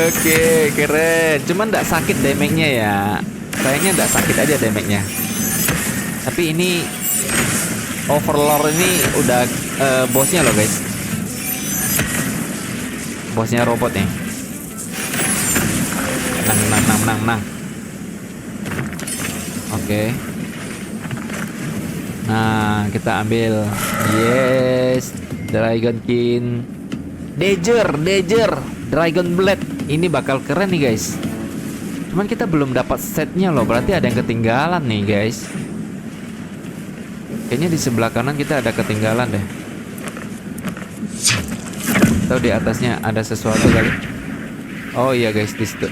Oke, keren. Cuman nggak sakit damage-nya ya. Kayaknya nggak sakit aja damage-nya. Tapi ini Overlord ini udah bosnya loh guys. Bosnya robot nih. Menang. Oke. Nah, kita ambil. Yes, Dragon King. Danger, Dragon Blade. Ini bakal keren nih guys. Cuman kita belum dapat setnya loh. Berarti ada yang ketinggalan nih guys. Kayaknya di sebelah kanan kita ada ketinggalan deh. Atau di atasnya ada sesuatu kali. Oh iya guys, di situ.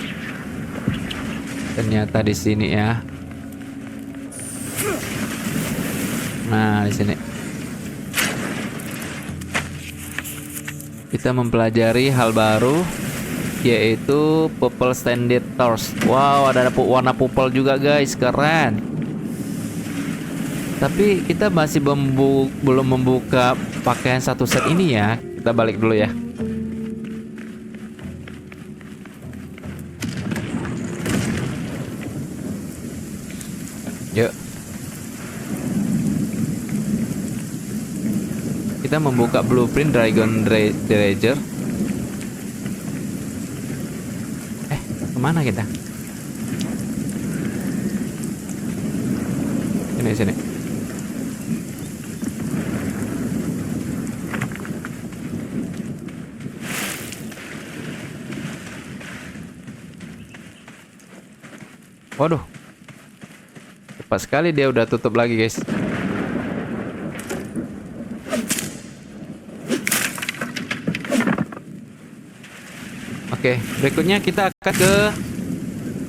Ternyata di sini ya. Nah, di sini. Kita mempelajari hal baru, yaitu Purple Standard Torch. Wow, ada warna purple juga guys, keren. Tapi kita masih belum membuka pakaian satu set ini ya. Kita balik dulu ya. Yuk. Kita membuka blueprint Dragon Drager. Kemana kita? Sini. Waduh. Cepat sekali dia udah tutup lagi guys. Oke, berikutnya kita akan ke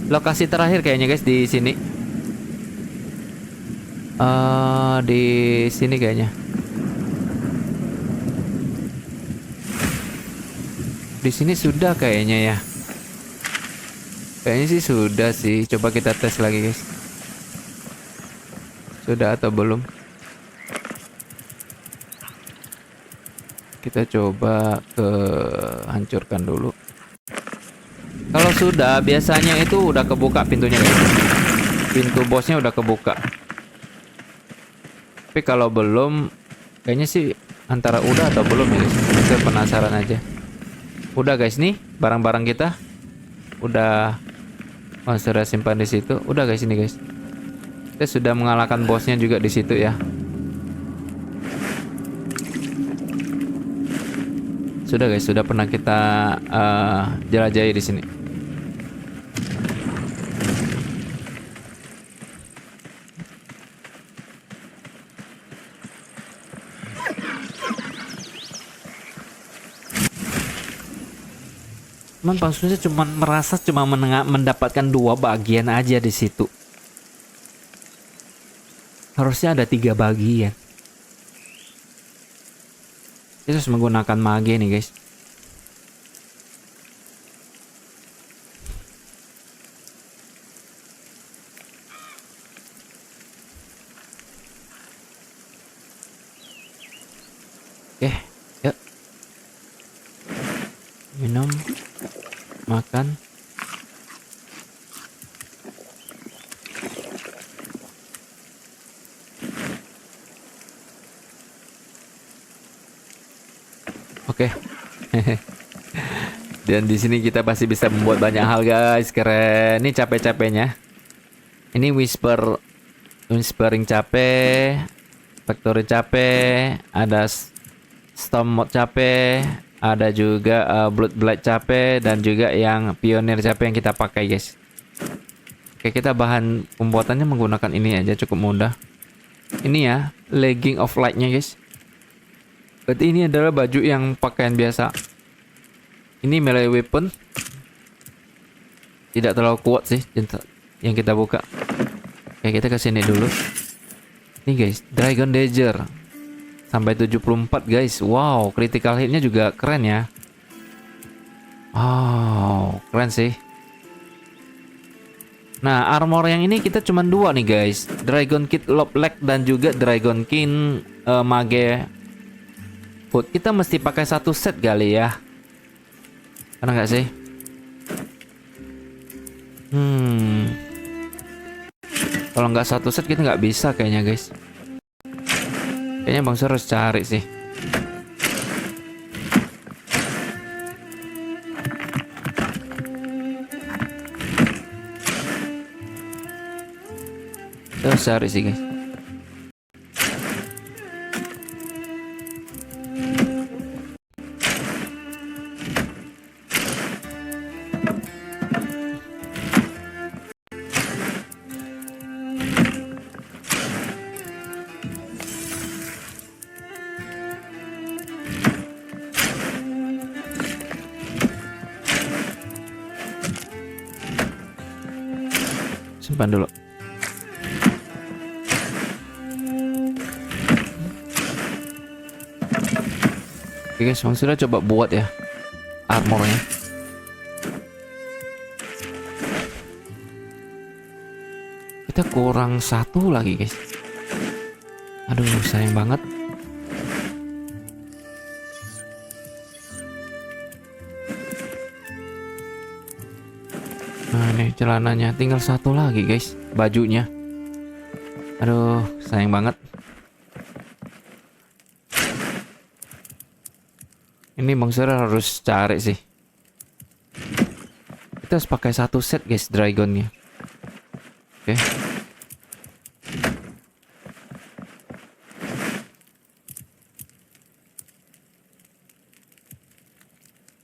lokasi terakhir kayaknya guys di sini. Di sini kayaknya. Di sini sudah kayaknya ya. Kayaknya sih sudah sih. Coba kita tes lagi guys. Sudah atau belum? Kita coba hancurkan dulu. Kalau sudah, biasanya itu udah kebuka pintunya guys. Pintu bosnya udah kebuka. Tapi kalau belum, kayaknya sih antara udah atau belum ya guys. Saya penasaran aja. Udah guys nih, barang-barang kita udah sudah simpan di situ. Udah guys ini guys. Kita sudah mengalahkan bosnya juga di situ ya. Sudah guys, sudah pernah kita jelajahi di sini. Cuman maksudnya cuma mendapatkan 2 bagian aja di situ. Harusnya ada 3 bagian. Kita harus menggunakan mage nih guys. makan. Oke. Dan di sini kita pasti bisa membuat banyak hal, guys. Keren. Ini capek-capeknya. Ini whispering capek, factory capek, ada storm mode capek, ada juga bloodblight capek, dan juga yang pioneer capek yang kita pakai, guys. Oke, kita bahan pembuatannya menggunakan ini aja, cukup mudah. Ini ya, legging of light-nya, guys. Berarti ini adalah baju yang pakaian biasa. Ini melee weapon. Tidak terlalu kuat sih yang kita buka. Oke, kita kesini dulu. Ini guys, Dragon Dagger. Sampai 74 guys. Wow, critical hitnya juga keren ya. Wow, keren sih. Nah, armor yang ini kita cuma 2 nih guys. Dragon Kid Lob-Leg dan juga Dragon King Mage Hood. Kita mesti pakai satu set kali ya. Karena nggak sih? Kalau nggak satu set kita nggak bisa kayaknya guys. Kayaknya Bang Sur harus cari sih. Terus cari sih guys. Simpan dulu. Oke guys, Bang sudah coba buat ya armornya. Kita kurang satu lagi guys. Aduh, sayang banget. Nah ini celananya, tinggal satu lagi guys, bajunya. Aduh, sayang banget. Ini Bang Sur harus cari sih. Kita harus pakai satu set guys, dragonnya. Oke.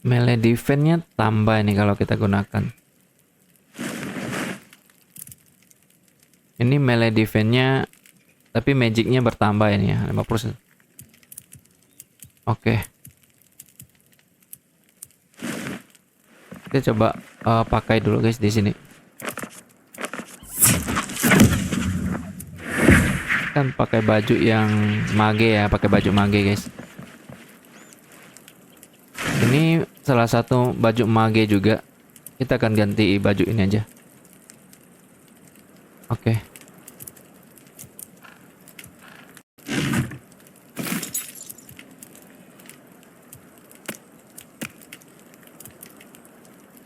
Melee defense-nya tambah ini kalau kita gunakan. Ini melee defense-nya, tapi magic-nya bertambah ini ya, 50%. Oke. Kita coba pakai dulu guys di sini. Kan pakai baju yang mage ya, pakai baju mage guys. Ini salah satu baju mage juga. Kita akan ganti baju ini aja. Oke.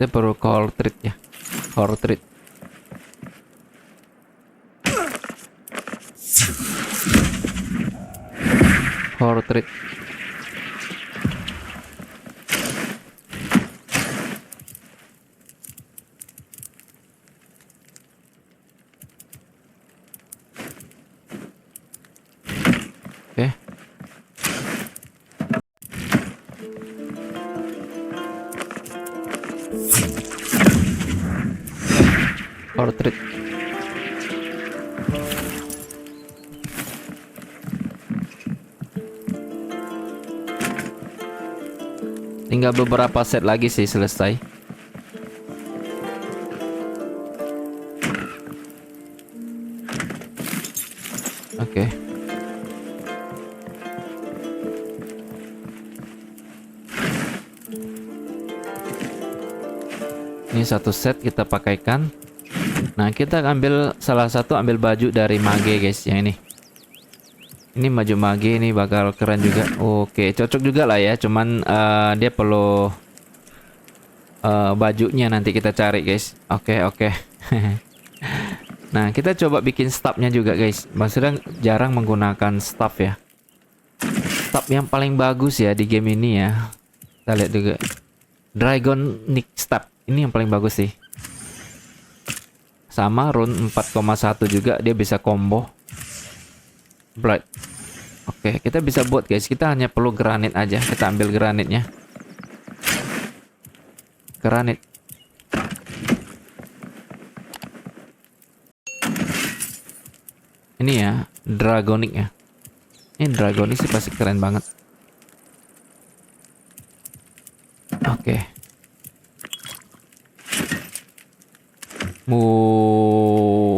Kita perlu core treat ya. Core treat. Core treat. Oke. Portrait. Tinggal beberapa set lagi sih selesai. Oke. Ini satu set kita pakaikan. Nah, kita ambil salah satu, ambil baju dari mage guys, yang ini. Ini baju mage ini bakal keren juga. Oke, cocok juga lah ya. Cuman dia perlu bajunya nanti kita cari guys. Oke, oke. Nah, kita coba bikin staffnya juga guys. Maksudnya jarang menggunakan staff ya. Staff yang paling bagus ya di game ini ya. Kita lihat juga. Dragon Nick staff. Ini yang paling bagus sih. Sama rune 4,1 juga, dia bisa combo. Bright. Oke, kita bisa buat guys. Kita hanya perlu granit aja. Kita ambil granitnya. Granit. Ini ya, Dragonic ya. Ini Dragonic sih pasti keren banget. Oke.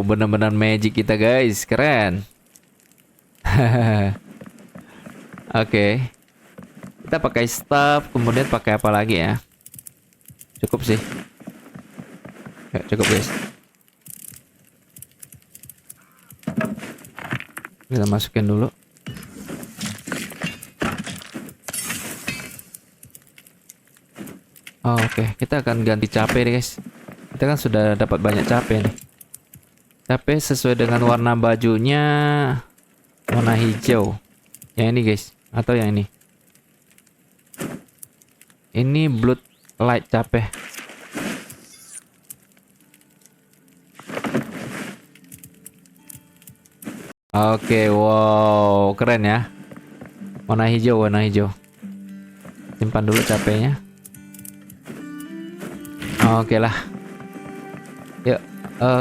Benar-benar magic kita guys, keren. Oke. Kita pakai staff, kemudian pakai apa lagi ya? Cukup sih. Ya, cukup guys. Kita masukin dulu. Oke, kita akan ganti capek deh guys. Kita kan sudah dapat banyak capek nih. Capek sesuai dengan warna bajunya, warna hijau. Yang ini guys, atau yang ini. Ini blood light capek. Oke, wow, keren ya. Warna hijau, warna hijau. Simpan dulu capeknya. Oke lah. Yuk,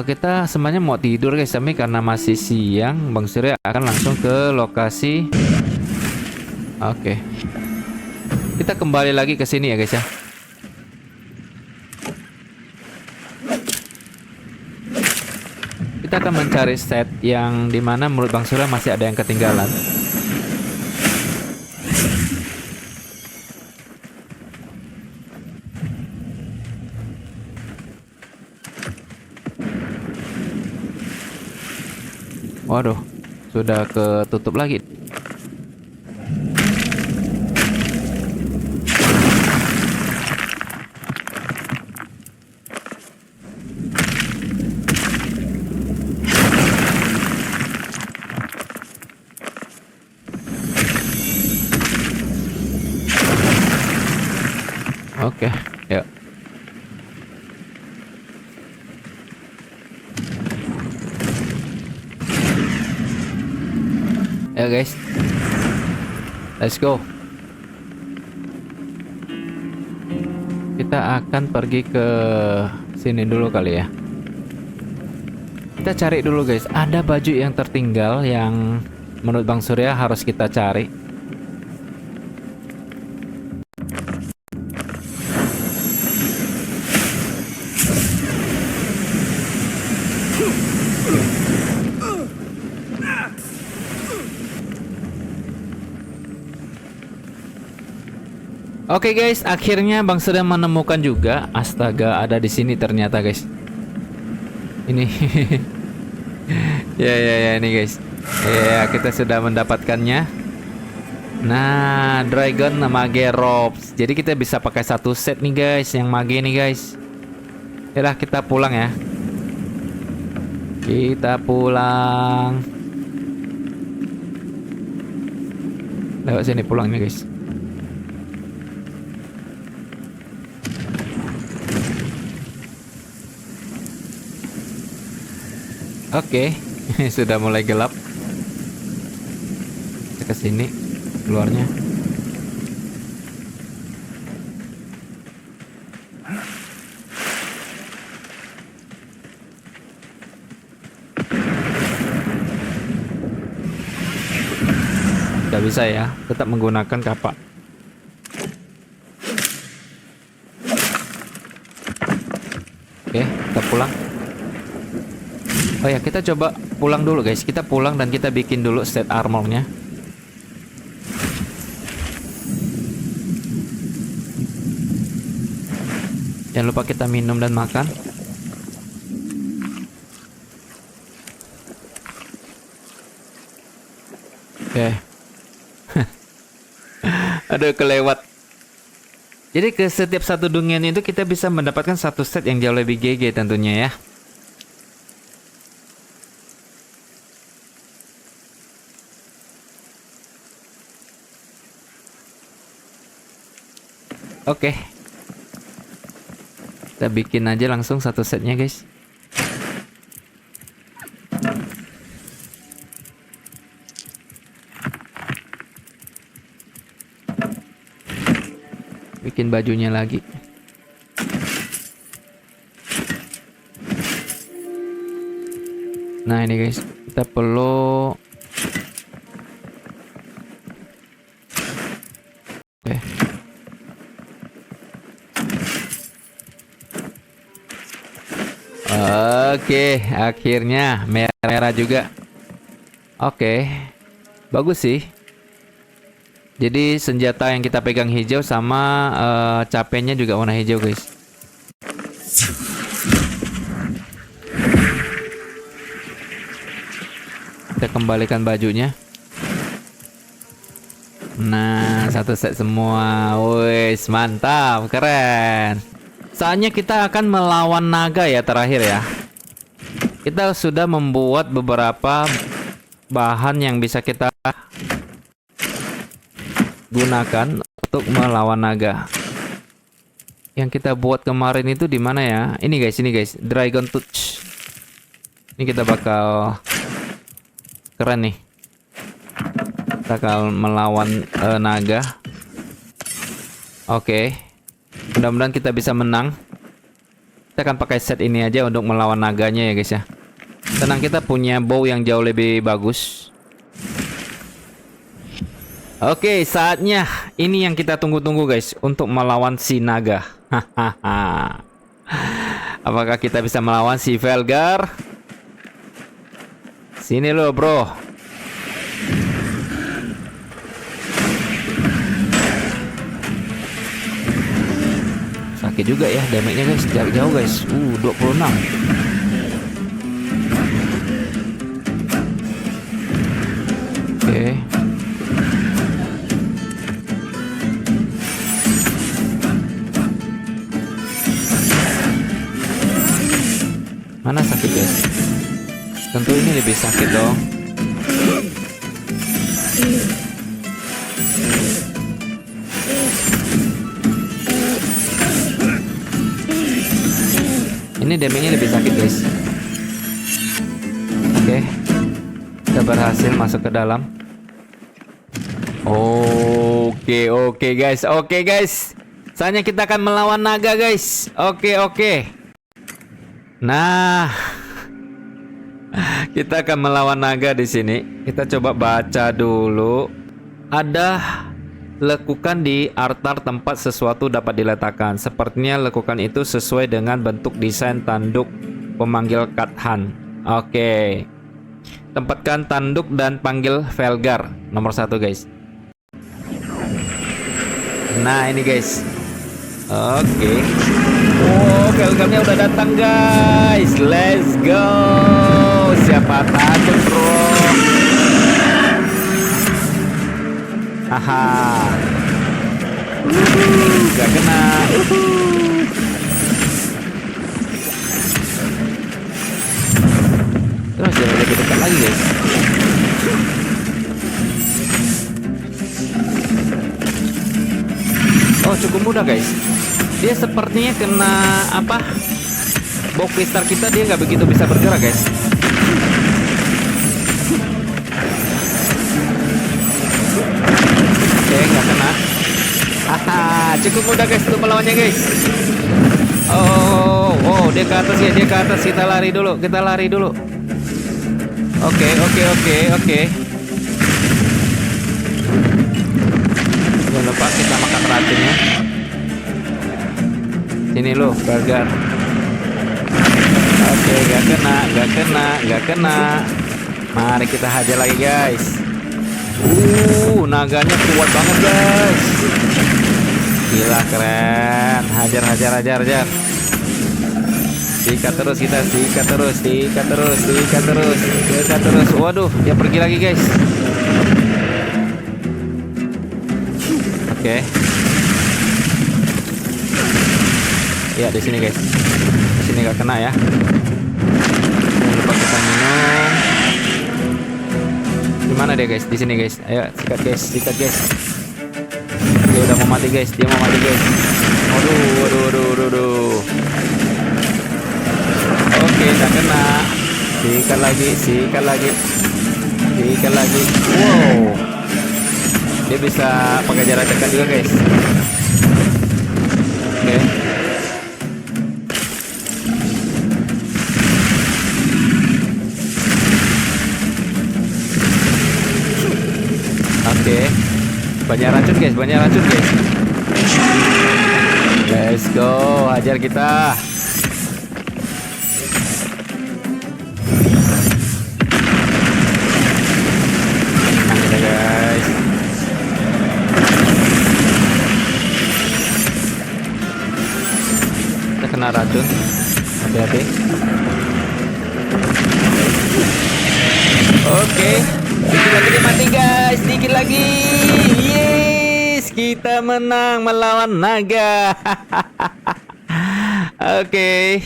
kita semuanya mau tidur guys, tapi karena masih siang, Bang Surya akan langsung ke lokasi. Oke. Kita kembali lagi ke sini ya guys ya. Kita akan mencari set yang dimana menurut Bang Surya masih ada yang ketinggalan. Waduh, sudah ketutup lagi. Oke, yuk. Ya guys, let's go. Kita akan pergi ke sini dulu kali ya. Kita cari dulu guys. Ada baju yang tertinggal yang menurut Bang Surya harus kita cari. Oke guys, akhirnya Bang Surya menemukan juga. Astaga, ada di sini ternyata guys. Ini. Ya ini guys. Ya, kita sudah mendapatkannya. Nah, Dragon Mage Robes. Jadi kita bisa pakai satu set nih guys, yang mage nih guys. Yalah, kita pulang ya. Kita pulang. Lewat sini pulangnya guys. Oke, sudah mulai gelap. Kita ke sini, keluarnya. Tidak bisa ya, tetap menggunakan kapak. Oke, kita pulang. Oh ya, kita coba pulang dulu guys. Kita pulang dan kita bikin dulu set armornya. Jangan lupa kita minum dan makan. Oke. Aduh, kelewat. Jadi ke setiap satu dunian itu kita bisa mendapatkan satu set yang jauh lebih GG tentunya ya. Oke. Kita bikin aja langsung satu setnya guys. Bikin bajunya lagi. Nah ini guys, kita perlu oke. Oke, akhirnya merah juga. Oke, bagus sih. Jadi senjata yang kita pegang hijau sama capeknya juga warna hijau guys. Kita kembalikan bajunya. Nah, satu set semua. Wes, mantap, keren. Saatnya kita akan melawan naga ya terakhir ya. Kita sudah membuat beberapa bahan yang bisa kita gunakan untuk melawan naga. Yang kita buat kemarin itu di mana ya? Ini guys, Dragon Touch. Ini kita bakal keren nih. Kita bakal melawan naga. Oke. Mudah-mudahan kita bisa menang. Kita akan pakai set ini aja untuk melawan naganya ya guys ya. Tenang, kita punya bow yang jauh lebih bagus. Oke, saatnya ini yang kita tunggu-tunggu guys, untuk melawan si naga. Apakah kita bisa melawan si Velgar? Sini lo bro. Sakit juga ya damage-nya guys, jarak jauh guys. 26. Oke. Mana sakit guys? Tentu ini lebih sakit dong. Ini damage-nya lebih sakit guys. Oke. Kita berhasil masuk ke dalam. Oke guys. Saatnya kita akan melawan naga guys. Oke. Nah, kita akan melawan naga di sini. Kita coba baca dulu. Ada lekukan di altar tempat sesuatu dapat diletakkan. Sepertinya lekukan itu sesuai dengan bentuk desain tanduk pemanggil Kathan. Oke. Tempatkan tanduk dan panggil Velgar. Nomor 1 guys. Nah ini guys. Oke. Oh, Velgarnya udah datang guys. Let's go. Siapa takut bro. Haha. Gak kena. Terus jangan lebih dekat lagi guys. Oh cukup mudah guys. Dia sepertinya kena apa? Bow kristal kita, dia nggak begitu bisa bergerak guys. Oke, nggak kena. Haha, cukup mudah guys untuk melawannya guys. Oh, dia ke atas ya, dia ke atas. Kita lari dulu. Oke. Jangan lupa kita makan racunnya. Sini lo, Velgar. Oke, gak kena. Mari kita hajar lagi guys. Naganya kuat banget guys. Gila keren. Hajar. Sikat terus kita, sikat terus. Waduh, dia pergi lagi guys. Oke. Ya, di sini guys. Di sini nggak kena ya. Jangan lupa kita minum. Gimana dia guys? Di sini guys. Ayo sikat guys, sikat guys. Dia udah mau mati guys. Dia mau mati guys. Waduh, waduh, waduh, waduh, waduh. Oke, tak kena. Sikat lagi, sikat lagi, sikat lagi. Wow. Dia bisa pakai jarak dekat juga guys. Oke. Oke. Banyak racun guys, banyak racun guys. Let's go, hajar kita. Nah, kita guys. Kita kena racun. Hati-hati. Oke. Dikit lagi dia mati guys. Dikit lagi. Yes, kita menang melawan naga. Oke.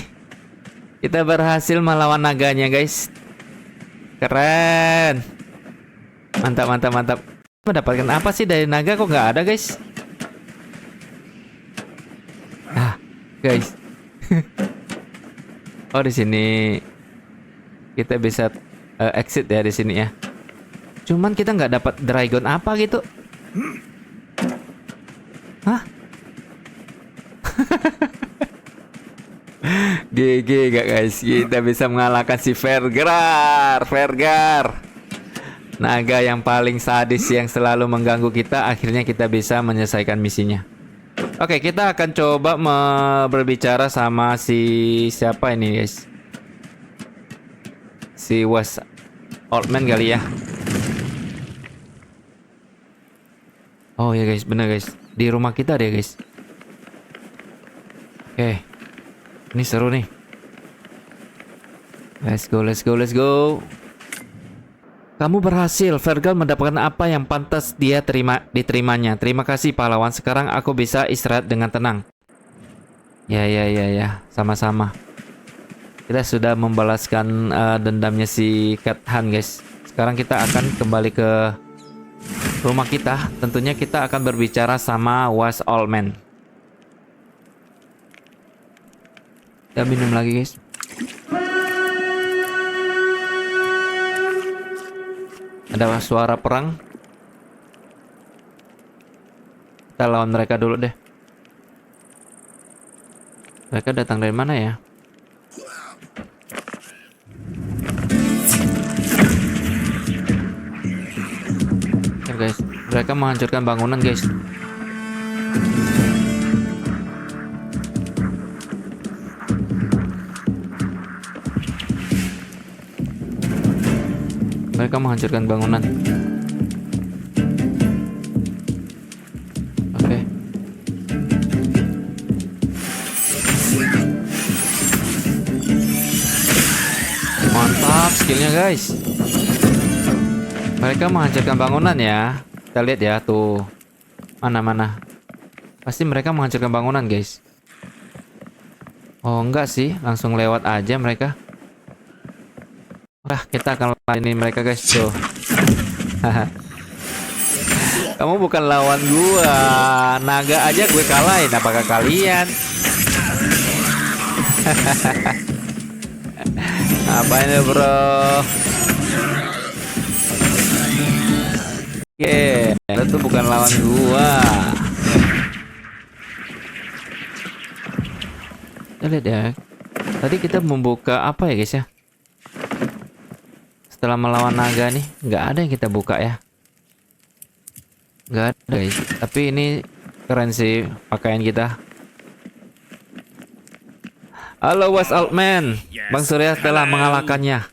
Kita berhasil melawan naganya guys. Keren. Mantap, mantap, mantap. Mendapatkan apa sih dari naga kok nggak ada guys? Ah, guys. Oh, di sini kita bisa exit ya di sini ya. Cuman kita nggak dapat dragon apa gitu. Hah? GG gak guys? Kita bisa mengalahkan si Vergar. Naga yang paling sadis yang selalu mengganggu kita. Akhirnya kita bisa menyelesaikan misinya. Oke, kita akan coba berbicara sama si siapa ini guys? Si Was Oldman kali ya. Oh ya guys, bener guys. Di rumah kita deh guys. Oke. Ini seru nih. Let's go, let's go, let's go. Kamu berhasil. Vergal mendapatkan apa yang pantas dia diterimanya. Terima kasih pahlawan. Sekarang aku bisa istirahat dengan tenang. Ya. Sama-sama. Kita sudah membalaskan dendamnya si Cat Han guys. Sekarang kita akan kembali ke rumah kita. Tentunya kita akan berbicara sama Was Oldman. Kita minum lagi guys. Ada suara perang. Kita lawan mereka dulu deh. Mereka datang dari mana ya? Guys, mereka menghancurkan bangunan guys. Mereka menghancurkan bangunan. Oke. Mantap skillnya guys. Mereka menghancurkan bangunan ya. Kita lihat ya tuh. Mana. Pasti mereka menghancurkan bangunan guys. Oh enggak sih, langsung lewat aja mereka. Kita akan lawanin mereka guys tuh. Kamu bukan lawan gua. Naga aja gue kalahin, apakah kalian? Apain ya bro? Itu bukan lawan gua. Kita lihat ya. Tadi kita membuka apa ya guys ya? Setelah melawan naga nih, nggak ada yang kita buka ya. Nggak ada guys. Tapi ini keren sih pakaian kita. Halo Was Oldman. Bang Surya telah mengalahkannya.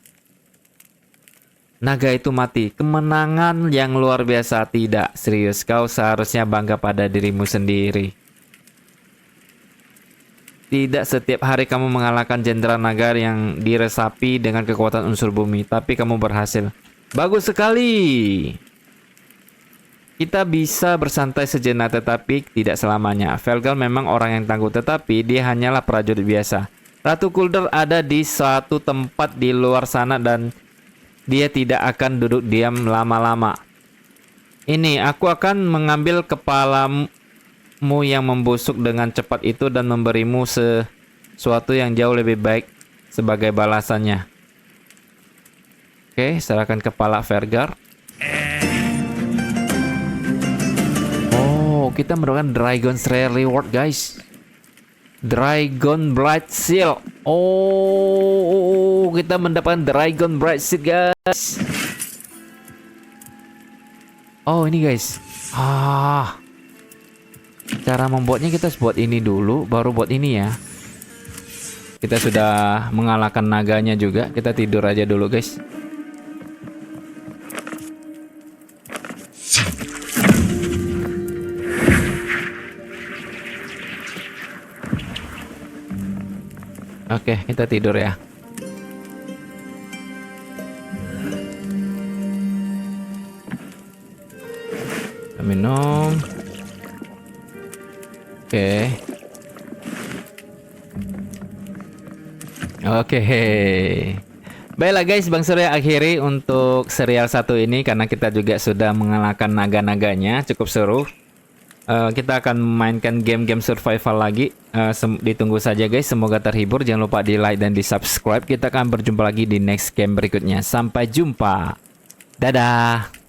Naga itu mati. Kemenangan yang luar biasa. Tidak, serius. Kau seharusnya bangga pada dirimu sendiri. Tidak setiap hari kamu mengalahkan jenderal naga yang diresapi dengan kekuatan unsur bumi. Tapi kamu berhasil. Bagus sekali. Kita bisa bersantai sejenak tetapi tidak selamanya. Velgal memang orang yang tangguh tetapi dia hanyalah prajurit biasa. Ratu Kulder ada di suatu tempat di luar sana dan dia tidak akan duduk diam lama-lama. Ini, aku akan mengambil kepalamu yang membusuk dengan cepat itu dan memberimu sesuatu yang jauh lebih baik sebagai balasannya. Oke, serahkan kepala Vergar. Oh, kita mendapatkan Dragon's Rare Reward, guys. Dragon Bright Seal. Oh, kita mendapatkan Dragon Bright Seal, guys. Oh, ini guys. Cara membuatnya kita buat ini dulu, baru buat ini ya. Kita sudah mengalahkan naganya juga. Kita tidur aja dulu, guys. Oke, kita tidur ya. Kita minum. Oke. Baiklah guys, Bang Surya akhiri untuk serial 1 ini karena kita juga sudah mengalahkan naga-naganya. Cukup seru. Kita akan memainkan game-game survival lagi. Ditunggu saja guys, semoga terhibur. Jangan lupa di like dan di subscribe. Kita akan berjumpa lagi di next game berikutnya. Sampai jumpa. Dadah.